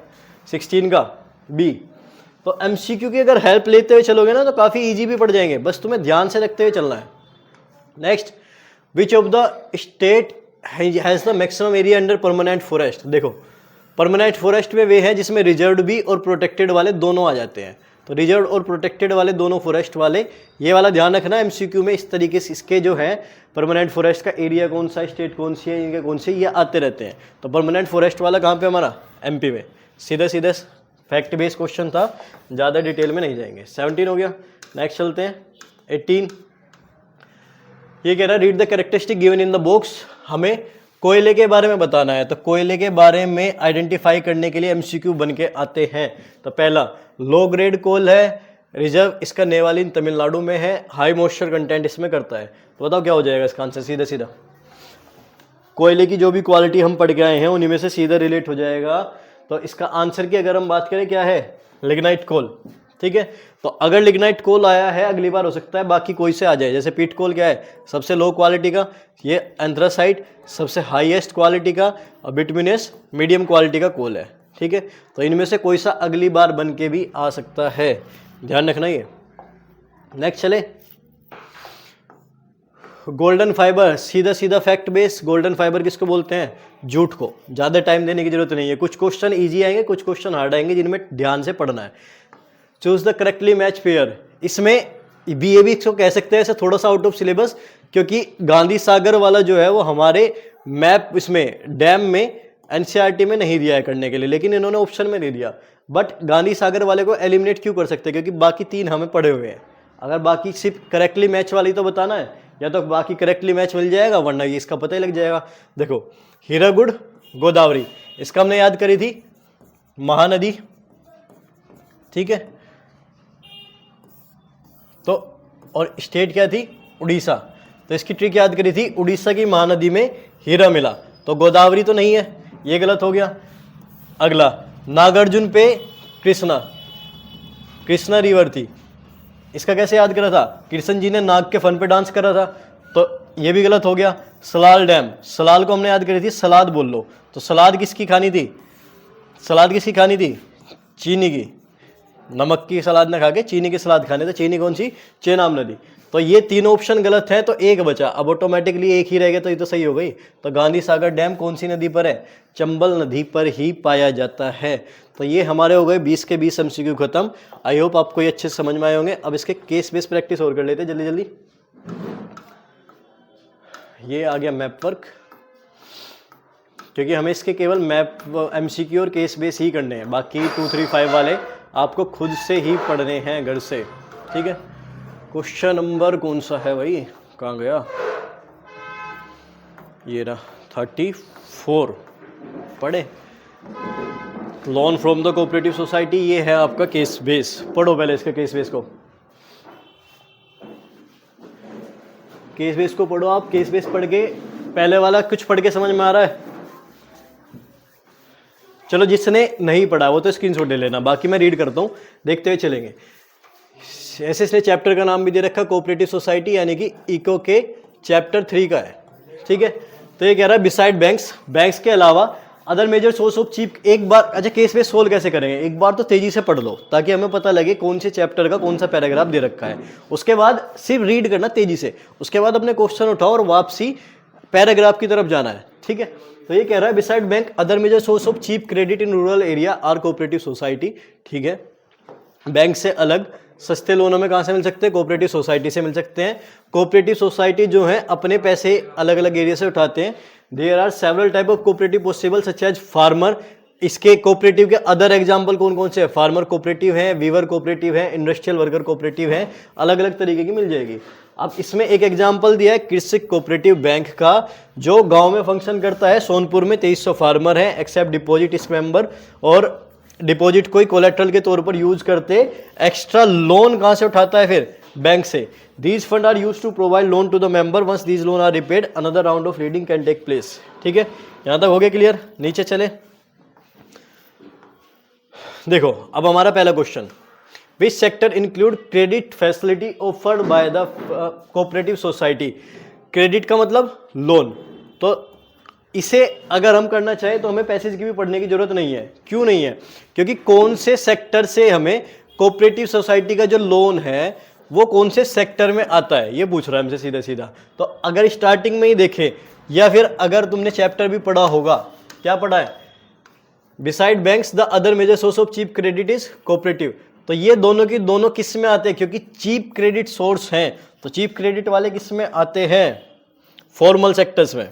16 का बी। तो MCQ की अगर हेल्प लेते हुए चलोगे ना तो काफी इजी भी पड़ जाएंगे, बस तुम्हें ध्यान से रखते हुए चलना है। Next, which of the state has the maximum area under permanent forest. देखो परमानेंट फॉरेस्ट में वे हैं जिसमें रिजर्व्ड भी और प्रोटेक्टेड वाले दोनों आ जाते हैं। तो रिजर्व और प्रोटेक्टेड वाले दोनों फॉरेस्ट वाले, ये वाला ध्यान रखना MCQ में। इस तरीके से इसके जो है परमानेंट फॉरेस्ट का एरिया कौन सा, स्टेट कौन सी है, इनके कौन से, ये आते रहते हैं। तो परमानेंट फॉरेस्ट वाला कहाँ पे हमारा, MP में। सीधा सीधा फैक्ट बेस्ड क्वेश्चन था, ज़्यादा डिटेल में नहीं जाएंगे। 17 हो गया। नेक्स्ट चलते हैं 18। ये कह रहा है read the characteristic given in the box. हमें कोयले के बारे में बताना है, तो कोयले के बारे में आइडेंटिफाई करने के लिए MCQ बन के आते हैं। तो पहला लो ग्रेड कोल है, रिजर्व इसका नेवालिन तमिलनाडु में है, हाई मॉइस्चर कंटेंट इसमें करता है। तो बताओ क्या हो जाएगा इसका आंसर, सीधा सीधा कोयले की जो भी क्वालिटी हम पढ़ के आए हैं उन्हीं में से सीधा रिलेट हो जाएगा। तो इसका आंसर की अगर हम बात करें क्या है, लिग्नाइट कोल, ठीक है। तो अगर लिग्नाइट कोल आया है अगली बार हो सकता है बाकी कोई से आ जाए। जैसे पीट कोल क्या है, सबसे लो क्वालिटी का, ये एंथ्रासाइट सबसे हाईएस्ट क्वालिटी का, और बिटुमिनस मीडियम क्वालिटी का कोल है, ठीक है। तो इनमें से कोई सा अगली बार बन के भी आ सकता है, ध्यान रखना ये। नेक्स्ट चले गोल्डन फाइबर, सीधा सीधा फैक्ट बेस। गोल्डन फाइबर किसको बोलते हैं, जूट को। ज़्यादा टाइम देने की जरूरत नहीं है, कुछ क्वेश्चन इजी आएंगे, कुछ क्वेश्चन हार्ड आएंगे जिनमें ध्यान से पढ़ना है। Choose the correctly match pair, इसमें भी ये भी इसको कह सकते हैं ऐसे थोड़ा सा आउट ऑफ सिलेबस, क्योंकि गांधी सागर वाला जो है वो हमारे मैप इसमें डैम में NCERT में नहीं दिया है करने के लिए, लेकिन इन्होंने ऑप्शन में दे दिया। बट गांधी सागर वाले को एलिमिनेट क्यों कर सकते हैं, क्योंकि बाकी 3 हमें पढ़े हुए हैं। अगर बाकी सिर्फ करेक्टली मैच वाली तो बताना है, या तो बाकी करेक्टली मैच मिल जाएगा, वरना ये इसका पता ही लग जाएगा। देखो हीराकुड गोदावरी, इसका हमने याद करी थी महानदी, ठीक है। तो और स्टेट क्या थी, उड़ीसा। तो इसकी ट्रिक याद करी थी, उड़ीसा की महानदी में हीरा मिला, तो गोदावरी तो नहीं है, ये गलत हो गया। अगला नागार्जुन पे कृष्णा रिवर थी, इसका कैसे याद करा था, कृष्ण जी ने नाग के फन पे डांस करा था, तो ये भी गलत हो गया। सलाल डैम, सलाल को हमने याद करी थी सलाद बोल लो, तो सलाद किसकी खानी थी, सलाद किसकी खानी थी, चीनी की। नमक की सलाद ना खा के चीनी की सलाद खाने, तो चीनी कौन सी, चेनाब नदी। तो ये तीनों ऑप्शन गलत है, तो एक बचा। अब ऑटोमेटिकली एक ही रह गया, तो ये तो सही हो गई। तो गांधी सागर डैम कौन सी नदी पर है, चंबल नदी पर ही पाया जाता है। तो ये हमारे हो गए 20 के 20 MCQ खत्म। आई होप आपको ये अच्छे से समझ में आए होंगे। अब इसके केस बेस प्रैक्टिस और कर लेते जल्दी जल्दी। ये आ गया मैप वर्क, क्योंकि हमें इसके केवल मैप MCQ और केस बेस ही करने हैं, बाकी 2, 3, 5 वाले आपको खुद से ही पढ़ने हैं घर से, ठीक है। क्वेश्चन नंबर कौन सा है भाई, कहाँ गया, ये रहा 34 पढ़े। Loan from the cooperative society, ये है आपका केस बेस। पढ़ो पहले इसके केस बेस को, केस बेस को पढ़ो आप। केस बेस पढ़ के पहले वाला कुछ पढ़ के समझ में आ रहा है, चलो जिसने नहीं पढ़ा वो तो स्क्रीनशॉट ले लेना, बाकी मैं रीड करता हूँ, देखते हुए चलेंगे। ऐसे इसने चैप्टर का नाम भी दे रखा कोऑपरेटिव सोसाइटी, यानी कि इको के चैप्टर 3 का है, ठीक है। तो ये कह रहा है बिसाइड बैंक्स के अलावा other major source of cheap. एक बार अच्छा केस बेस सोल्व कैसे करेंगे, एक बार तो तेजी से पढ़ लो ताकि हमें पता लगे कौन से चैप्टर का कौन सा पैराग्राफ दे रखा है। उसके बाद सिर्फ रीड करना तेजी से, उसके बाद अपने क्वेश्चन उठाओ और वापसी पैराग्राफ की तरफ जाना है, ठीक है। तो ये कह रहा है beside bank other major source of cheap credit in rural area are cooperative society, ठीक है। बैंक से अलग सस्ते लोन हमें कहाँ से मिल सकते हैं, कोऑपरेटिव सोसाइटी से मिल सकते हैं। कोऑपरेटिव सोसाइटी जो है अपने पैसे अलग अलग एरिया से उठाते हैं। There are several type of cooperative possible such as farmer. इसके कोऑपरेटिव के अदर एग्जांपल कौन कौन से हैं, फार्मर कोऑपरेटिव है, वीवर कोऑपरेटिव है, इंडस्ट्रियल वर्कर कोऑपरेटिव है, अलग अलग तरीके की मिल जाएगी। अब इसमें एक एग्जांपल दिया है कृषक कोऑपरेटिव बैंक का, जो गांव में फंक्शन करता है। सोनपुर में 2300 फार्मर है, एक्सेप्ट डिपॉजिट इस मेंबर, और डिपॉजिट कोई कोलेट्रल के तौर पर यूज करते। एक्स्ट्रा लोन कहां से उठाता है, फिर बैंक से। These fund are use to provide loan to the member, once these loan are repaid another round of reading can take place, ठीक है। यहां तक हो गया क्लियर। नीचे चले, देखो अब हमारा पहला question, which sector include credit facility offered by the cooperative society. Credit का मतलब लोन, तो इसे अगर हम करना चाहें तो हमें पैसेज की भी पढ़ने की जरूरत नहीं है। क्यों नहीं है, क्योंकि कौन से सेक्टर से हमें कोऑपरेटिव सोसाइटी का जो लोन है वो कौन से सेक्टर में आता है, ये पूछ रहा है हमसे सीधा सीधा। तो अगर स्टार्टिंग में ही देखें, या फिर अगर तुमने चैप्टर भी पढ़ा होगा, क्या पढ़ा है, beside banks the other major source of cheap credit is cooperative. तो ये दोनों की दोनों किस में आते हैं, क्योंकि चीप क्रेडिट सोर्स हैं, तो चीप क्रेडिट वाले किस में आते हैं, फॉर्मल सेक्टर्स में,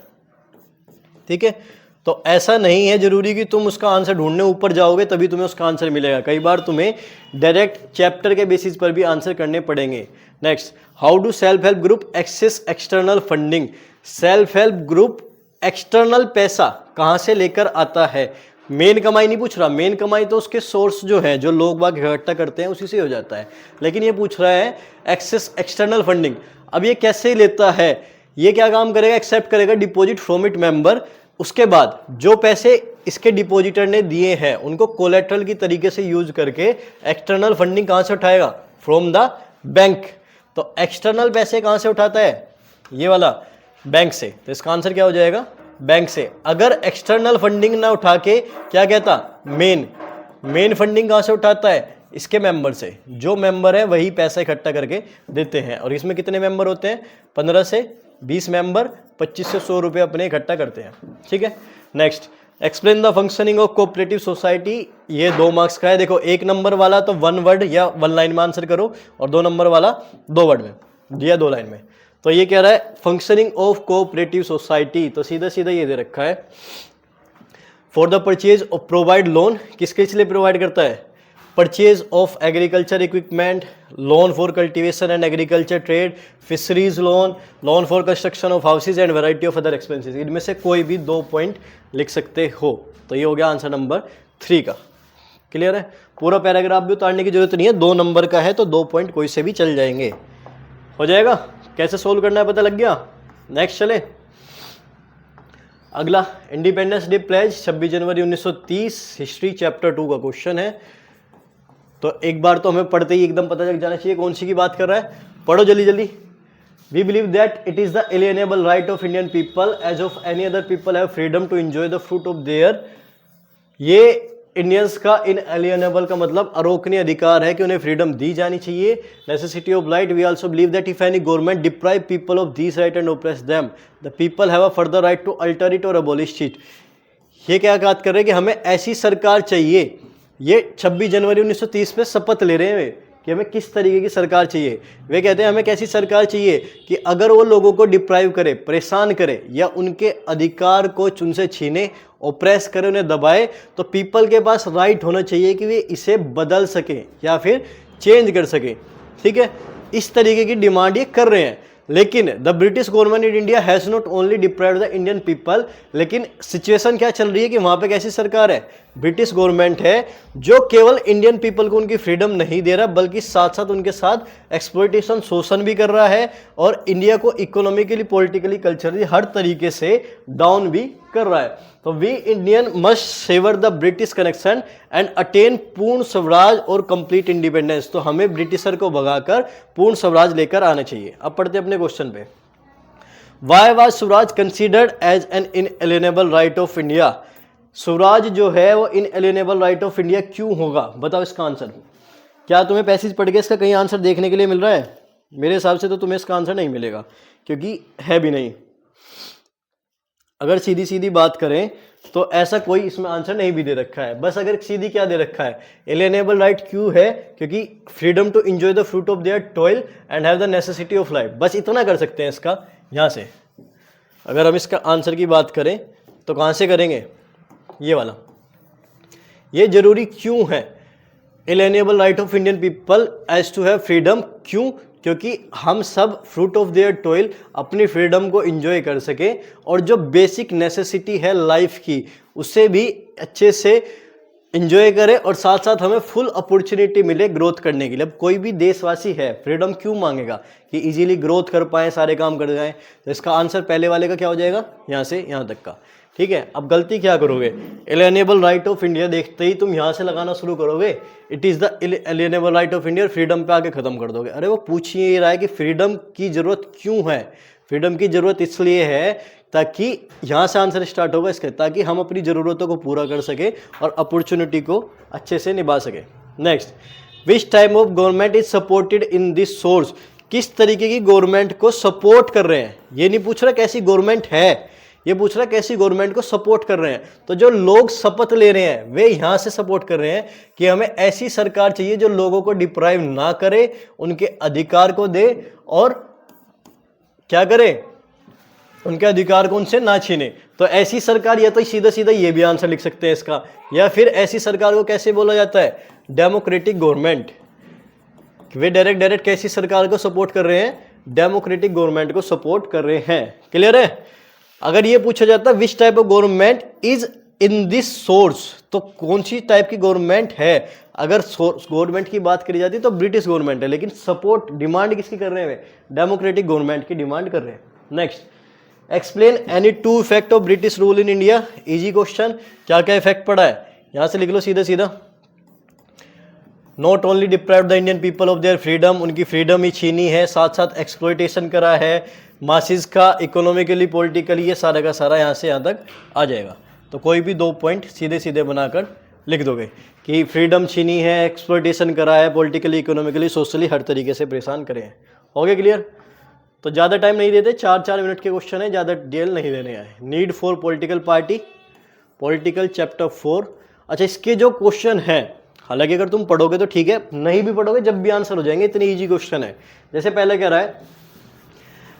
ठीक है। तो ऐसा नहीं है जरूरी कि तुम उसका आंसर ढूंढने ऊपर जाओगे तभी तुम्हें उसका आंसर मिलेगा। कई बार तुम्हें डायरेक्ट चैप्टर के बेसिस पर भी आंसर करने पड़ेंगे। Next, how do self help group access external funding. Self help group external पैसा कहां से लेकर आता है। मेन कमाई नहीं पूछ रहा, मेन कमाई तो उसके सोर्स जो है, जो लोग बाग इकट्ठा करते हैं उसी से हो जाता है। लेकिन ये पूछ रहा है एक्सेस एक्सटर्नल फंडिंग। अब ये कैसे लेता है, ये क्या काम करेगा, एक्सेप्ट करेगा डिपॉजिट फ्रॉम इट मेंबर। उसके बाद जो पैसे इसके डिपॉजिटर ने दिए हैं उनको कोलेट्रल की तरीके से यूज करके एक्सटर्नल फंडिंग कहां से उठाएगा, फ्रॉम द बैंक। तो एक्सटर्नल पैसे कहां से उठाता है, ये वाला बैंक से। तो इसका आंसर क्या हो जाएगा, बैंक से। अगर एक्सटर्नल फंडिंग ना उठा के क्या कहता, मेन फंडिंग कहां से उठाता है, इसके मेंबर से। जो मेंबर है वही पैसा इकट्ठा करके देते हैं। और इसमें कितने मेंबर होते हैं, 15 से 20 मेंबर 25 से 100 रुपये अपने इकट्ठा करते हैं, ठीक है। Next, explain the functioning of cooperative society. ये 2 मार्क्स का है। देखो 1 नंबर वाला तो 1 वर्ड या 1 लाइन में आंसर करो, और 2 नंबर वाला 2 वर्ड में दिया, 2 लाइन में। तो ये कह रहा है फंक्शनिंग ऑफ कोऑपरेटिव सोसाइटी, तो सीधा सीधा ये दे रखा है, for the purchase of provide loan. किसके लिए प्रोवाइड करता है, purchase of agriculture equipment, loan for cultivation and agriculture trade, fisheries loan, loan for construction of houses and variety of other expenses. इनमें से कोई भी 2 पॉइंट लिख सकते हो। तो ये हो गया आंसर नंबर 3 का। क्लियर है, पूरा पैराग्राफ भी उतारने की जरूरत नहीं है, 2 नंबर का है तो 2 पॉइंट कोई से भी चल जाएंगे, हो जाएगा। कैसे सोल्व करना है पता लग गया। नेक्स्ट चले, अगला इंडिपेंडेंस डे प्लेज 26 जनवरी 1930, हिस्ट्री चैप्टर 2 का क्वेश्चन है। तो एक बार तो हमें पढ़ते ही एकदम पता लग जाना चाहिए कौन सी की बात कर रहा है। पढ़ो जल्दी जल्दी। We believe that it is the alienable right of Indian people as of any other people have freedom to enjoy the fruit of their. ये इंडियंस का इनएलिएनेबल का मतलब अरोकनीय अधिकार है कि उन्हें फ्रीडम दी जानी चाहिए। Necessity of right, we also believe that if any government deprive people of this right and oppress them, the people have a further right to alter it or abolish it. ये क्या बात कर रहे हैं कि हमें ऐसी सरकार चाहिए। ये 26 जनवरी 1930 पे शपथ ले रहे हैं कि हमें किस तरीके की सरकार चाहिए। वे कहते हैं हमें कैसी सरकार चाहिए कि अगर वो लोगों को डिप्राइव करे, परेशान करे, या उनके अधिकार को उनसे छीने, ओप्रेस करे, उन्हें दबाए, तो पीपल के पास राइट होना चाहिए कि वे इसे बदल सकें या फिर चेंज कर सकें, ठीक है। इस तरीके की डिमांड ये कर रहे हैं। लेकिन the British government in India has not only deprived the Indian people, लेकिन सिचुएशन क्या चल रही है कि वहाँ पे कैसी सरकार है, ब्रिटिश गवर्नमेंट है जो केवल इंडियन पीपल को उनकी फ्रीडम नहीं दे रहा, बल्कि साथ साथ उनके साथ एक्सप्लॉइटेशन, शोषण भी कर रहा है, और इंडिया को इकोनॉमिकली, पॉलिटिकली, कल्चरली हर तरीके से डाउन भी कर रहा है। तो we Indian must sever the British connection and attain Purna Swaraj और कंप्लीट इंडिपेंडेंस। तो हमें ब्रिटिशर को भगाकर पूर्ण स्वराज लेकर आना चाहिए। अब पढ़ते अपने क्वेश्चन पे। Why was Swaraj considered as an inalienable right of India. Swaraj जो है वो इनएलिएनेबल राइट ऑफ इंडिया क्यों होगा, बताओ इसका आंसर। क्या तुम्हें पैसेज पढ़ के इसका कहीं आंसर देखने के लिए मिल रहा है? मेरे हिसाब से तो तुम्हें इसका आंसर नहीं मिलेगा, क्योंकि है भी नहीं। अगर सीधी सीधी बात करें तो ऐसा कोई इसमें आंसर नहीं भी दे रखा है। बस अगर सीधी क्या दे रखा है, एलियनेबल राइट क्यों है, क्योंकि freedom to enjoy the fruit of their toil and have the necessity of life. बस इतना कर सकते हैं इसका यहाँ से। अगर हम इसका आंसर की बात करें तो कहाँ से करेंगे, ये वाला, ये जरूरी क्यों है, alienable right of Indian people as to have freedom. क्यों, क्योंकि हम सब फ्रूट ऑफ देयर टॉयल अपनी फ्रीडम को एंजॉय कर सके और जो बेसिक नेसेसिटी है लाइफ की उसे भी अच्छे से एंजॉय करें और साथ साथ हमें फुल अपॉर्चुनिटी मिले ग्रोथ करने के लिए। अब कोई भी देशवासी है फ्रीडम क्यों मांगेगा, कि इजीली ग्रोथ कर पाए, सारे काम कर जाएं। तो इसका आंसर पहले वाले का क्या हो जाएगा, यहाँ से यहाँ तक का। ठीक है, अब गलती क्या करोगे, एलियनेबल राइट ऑफ इंडिया देखते ही तुम यहाँ से लगाना शुरू करोगे, it is the alienable right of India, freedom पे आके खत्म कर दोगे। अरे वो पूछ ही रहा है कि फ्रीडम की जरूरत क्यों है। फ्रीडम की जरूरत इसलिए है ताकि यहाँ से आंसर स्टार्ट होगा इसके, ताकि हम अपनी ज़रूरतों को पूरा कर सके और अपॉर्चुनिटी को अच्छे से निभा सके। Next, which type of government is supported in this source, किस तरीके की गवर्नमेंट को सपोर्ट कर रहे हैं। ये नहीं पूछ रहा कैसी गवर्नमेंट है, ये पूछ रहा कैसी गवर्नमेंट को सपोर्ट कर रहे हैं। तो जो लोग शपथ ले रहे हैं वे यहां से सपोर्ट कर रहे हैं कि हमें ऐसी सरकार चाहिए जो लोगों को डिप्राइव ना करे, उनके अधिकार को दे और क्या करे, उनके अधिकार को उनसे ना छीने। तो ऐसी सरकार, या तो सीधा सीधा ये भी आंसर लिख सकते हैं इसका, या फिर ऐसी सरकार को कैसे बोला जाता है, डेमोक्रेटिक गवर्नमेंट। वे डायरेक्ट कैसी सरकार को सपोर्ट कर रहे हैं, डेमोक्रेटिक गवर्नमेंट को सपोर्ट कर रहे हैं। क्लियर है। अगर ये पूछा जाता which type of government is in this source, तो कौन सी टाइप की गवर्नमेंट है। अगर गवर्नमेंट की बात करी जाती तो ब्रिटिश गवर्नमेंट है, लेकिन सपोर्ट डिमांड किसकी कर रहे हैं, डेमोक्रेटिक गवर्नमेंट की डिमांड कर रहे हैं। Next, explain any two effect of British rule in India. Easy question, क्या क्या इफेक्ट पड़ा है यहां से लिख लो सीधा सीधा। Not only deprive the Indian people of their freedom, उनकी फ्रीडम ही छीनी है, साथ साथ एक्सप्लॉयटेशन करा है मासिस का, इकोनॉमिकली पॉलिटिकली, ये सारा का सारा यहाँ से यहाँ तक आ जाएगा। तो कोई भी 2 पॉइंट सीधे सीधे बनाकर लिख दोगे कि फ्रीडम छीनी है, एक्सप्लॉयटेशन करा है, पॉलिटिकली, इकोनॉमिकली, सोशली हर तरीके से परेशान करे हैं। हो गया क्लियर। तो ज़्यादा टाइम नहीं देते, 4-4 मिनट के क्वेश्चन है, ज़्यादा डिटेल नहीं देने आए। Need for political party, political chapter 4। अच्छा, इसके जो क्वेश्चन हैं, हालांकि अगर तुम पढ़ोगे तो ठीक है, नहीं भी पढ़ोगे जब भी आंसर हो जाएंगे, इतने ईजी क्वेश्चन है। जैसे पहले कह रहा है,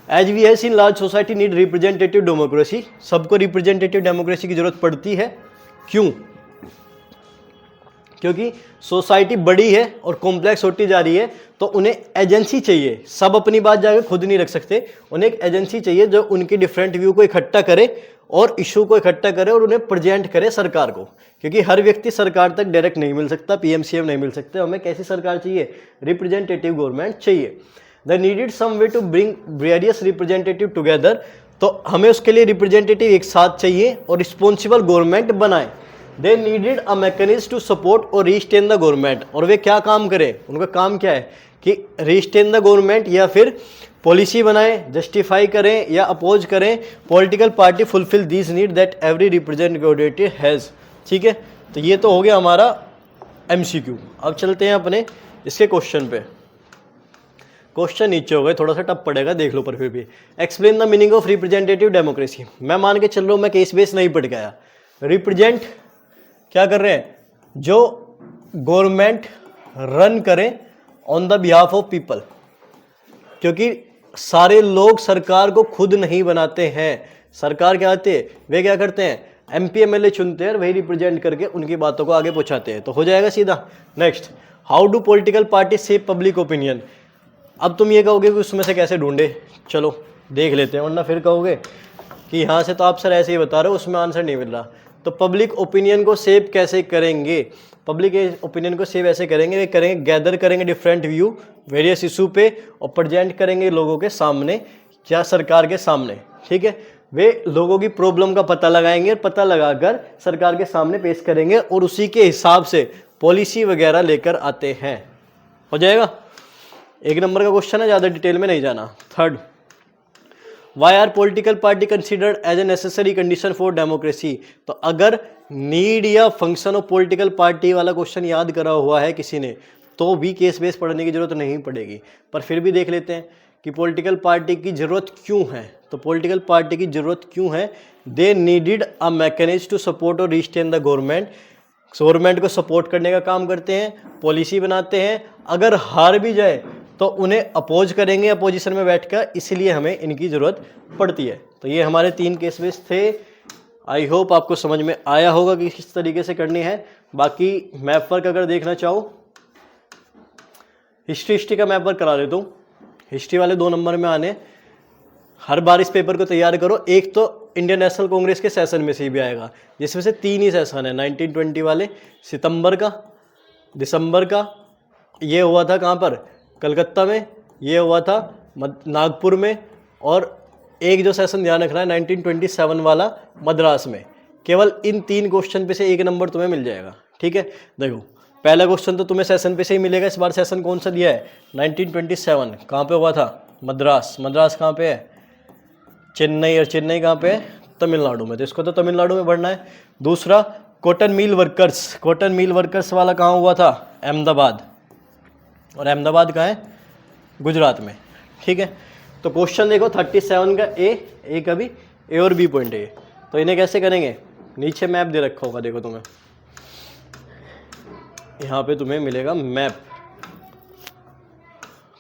as we have seen large society need representative democracy, सबको रिप्रेजेंटेटिव डेमोक्रेसी की जरूरत पड़ती है। क्यों, क्योंकि सोसाइटी बड़ी है और कॉम्प्लेक्स होती जा रही है, तो उन्हें एजेंसी चाहिए। सब अपनी बात जाकर खुद नहीं रख सकते, उन्हें एक एजेंसी चाहिए जो उनके डिफरेंट व्यू को इकट्ठा करे और इशू को इकट्ठा करे और उन्हें प्रेजेंट करे सरकार को, क्योंकि हर व्यक्ति सरकार तक डायरेक्ट नहीं मिल सकता, पीएम-सीएम नहीं मिल सकते। हमें कैसी सरकार चाहिए, रिप्रेजेंटेटिव गवर्नमेंट चाहिए। The needed some way to bring various representative together, तो हमें उसके लिए रिप्रेजेंटेटिव एक साथ चाहिए और रिस्पॉन्सिबल गवर्नमेंट बनाए। They needed a mechanism to support और रिस्टेन द गवर्नमेंट, और वे क्या काम करें, उनका काम क्या है कि रिस्टेन द गवर्नमेंट, या फिर पॉलिसी बनाएं, जस्टिफाई करें या अपोज करें। Political party fulfil this need that every representative has. ठीक है, तो ये तो हो गया हमारा एमसीक्यू। अब चलते हैं अपने इसके क्वेश्चन पे। क्वेश्चन नीचे हो गए, थोड़ा सा टफ पड़ेगा, देख लो, पर फिर भी। Explain the meaning of representative democracy. मैं मान के चल रहा हूँ, मैं केस बेस नहीं पढ़ गया। रिप्रेजेंट क्या कर रहे हैं, जो गवर्नमेंट रन करें on the behalf of people, क्योंकि सारे लोग सरकार को खुद नहीं बनाते हैं। सरकार क्या आते हैं, वे क्या करते हैं, एमपी एमएलए चुनते हैं और वही रिप्रेजेंट करके उनकी बातों को आगे पहुंचाते हैं। तो हो जाएगा सीधा। Next, how do political party shape public opinion. अब तुम ये कहोगे कि उसमें से कैसे ढूंढे, चलो देख लेते हैं, वरना फिर कहोगे कि यहाँ से तो आप सर ऐसे ही बता रहे हो, उसमें आंसर नहीं मिल रहा। तो पब्लिक ओपिनियन को सेव कैसे करेंगे, पब्लिक ओपिनियन को सेव ऐसे करेंगे, वे करेंगे गैदर करेंगे डिफरेंट व्यू वेरियस इशू पे और प्रेजेंट करेंगे लोगों के सामने या सरकार के सामने। ठीक है, वे लोगों की प्रॉब्लम का पता लगाएंगे और पता लगाकर सरकार के सामने पेश करेंगे और उसी के हिसाब से पॉलिसी वगैरह लेकर आते हैं। हो जाएगा, 1 नंबर का क्वेश्चन है, ज़्यादा डिटेल में नहीं जाना। Third, why are political party considered as a necessary condition for democracy. तो अगर नीड या फंक्शन ऑफ पॉलिटिकल पार्टी वाला क्वेश्चन याद करा हुआ है किसी ने, तो भी केस बेस पढ़ने की जरूरत नहीं पड़ेगी, पर फिर भी देख लेते हैं कि पॉलिटिकल पार्टी की ज़रूरत क्यों है। तो पॉलिटिकल पार्टी की ज़रूरत क्यों है, they needed a mechanism to support और रिस्टेन द गवर्नमेंट। गवर्नमेंट को सपोर्ट करने का काम करते हैं, पॉलिसी बनाते हैं, अगर हार भी जाए तो उन्हें अपोज करेंगे अपोजिशन में बैठकर, इसलिए हमें इनकी ज़रूरत पड़ती है। तो ये हमारे 3 केस बेस थे। आई होप आपको समझ में आया होगा कि किस तरीके से करनी है। बाकी मैप वर्क अगर देखना चाहो, हिस्ट्री का मैप वर्क करा देता हूँ। हिस्ट्री वाले 2 नंबर में आने, हर बार इस पेपर को तैयार करो। एक तो इंडियन नेशनल कांग्रेस के सेशन में से भी आएगा, जिसमें से 3 ही सेशन है। 1920 वाले सितंबर का, दिसंबर का, ये हुआ था कहाँ पर, कलकत्ता में, ये हुआ था नागपुर में, और एक जो सेशन ध्यान रखना है 1927 वाला मद्रास में। केवल इन 3 क्वेश्चन पे से 1 नंबर तुम्हें मिल जाएगा। ठीक है, देखो पहला क्वेश्चन तो तुम्हें सेशन पे से ही मिलेगा। इस बार सेशन कौन सा दिया है, 1927, कहाँ पे हुआ था, मद्रास। मद्रास कहाँ पे है, चेन्नई, और चेन्नई कहाँ पे है, तमिलनाडु में, तो इसको तो तमिलनाडु में पढ़ना है। दूसरा cotton mill workers, cotton mill workers वाला कहाँ हुआ था, अहमदाबाद, और अहमदाबाद कहाँ है, गुजरात में। ठीक है, तो क्वेश्चन देखो 37 का ए का भी ए और बी पॉइंट है। तो इन्हें कैसे करेंगे, नीचे मैप दे रखा होगा, देखो तुम्हें यहाँ पे तुम्हें मिलेगा मैप,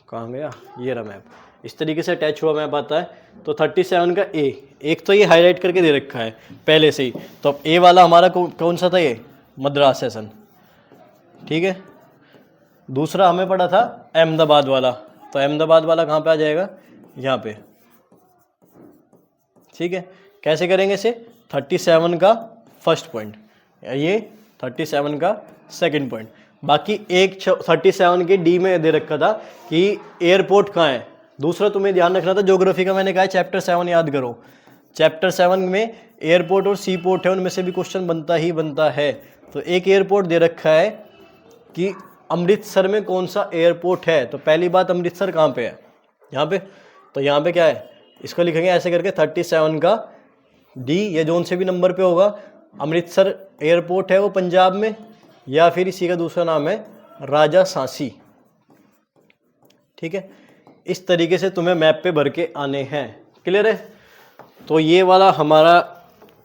कहाँ गया, ये रहा मैप। इस तरीके से अटैच हुआ मैप आता है। तो 37 का ए, एक तो ये हाईलाइट करके दे रखा है पहले से ही, तो अब ए वाला हमारा कौन सा था, ये मद्रास सेशन। ठीक है, दूसरा हमें पड़ा था अहमदाबाद वाला, तो अहमदाबाद वाला कहाँ पे आ जाएगा, यहाँ पे। ठीक है, कैसे करेंगे इसे, 37 का फर्स्ट पॉइंट, ये 37 का सेकंड पॉइंट। बाकी एक 37 के डी में दे रखा था कि एयरपोर्ट कहाँ है। दूसरा तुम्हें ध्यान रखना था, ज्योग्राफी का मैंने कहा चैप्टर 7 याद करो। चैप्टर 7 में एयरपोर्ट और सी पोर्ट है, उनमें से भी क्वेश्चन बनता ही बनता है। तो एक एयरपोर्ट दे रखा है कि अमृतसर में कौन सा एयरपोर्ट है, तो पहली बात अमृतसर कहाँ पे है, यहाँ पे। तो यहाँ पे क्या है, इसको लिखेंगे ऐसे करके 37 का डी, या जोन से भी नंबर पे होगा। अमृतसर एयरपोर्ट है वो पंजाब में, या फिर इसी का दूसरा नाम है राजा सांसी। ठीक है, इस तरीके से तुम्हें मैप पे भर के आने हैं। क्लियर है, तो ये वाला हमारा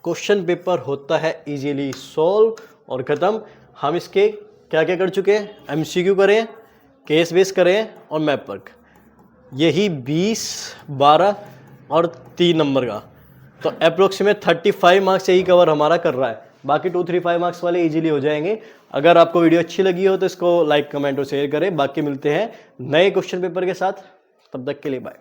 क्वेश्चन पेपर होता है इजीली सॉल्व और ख़त्म। हम इसके क्या क्या कर चुके हैं, एमसीक्यू करें, केस बेस करें और मैप वर्क, यही 20, 12 और 3 नंबर का। तो अप्रोक्सीमेट 35 मार्क्स यही कवर हमारा कर रहा है। बाकी 2, 3, 5 मार्क्स वाले इजीली हो जाएंगे। अगर आपको वीडियो अच्छी लगी हो तो इसको लाइक, कमेंट और शेयर करें। बाकी मिलते हैं नए क्वेश्चन पेपर के साथ, तब तक के लिए बाय।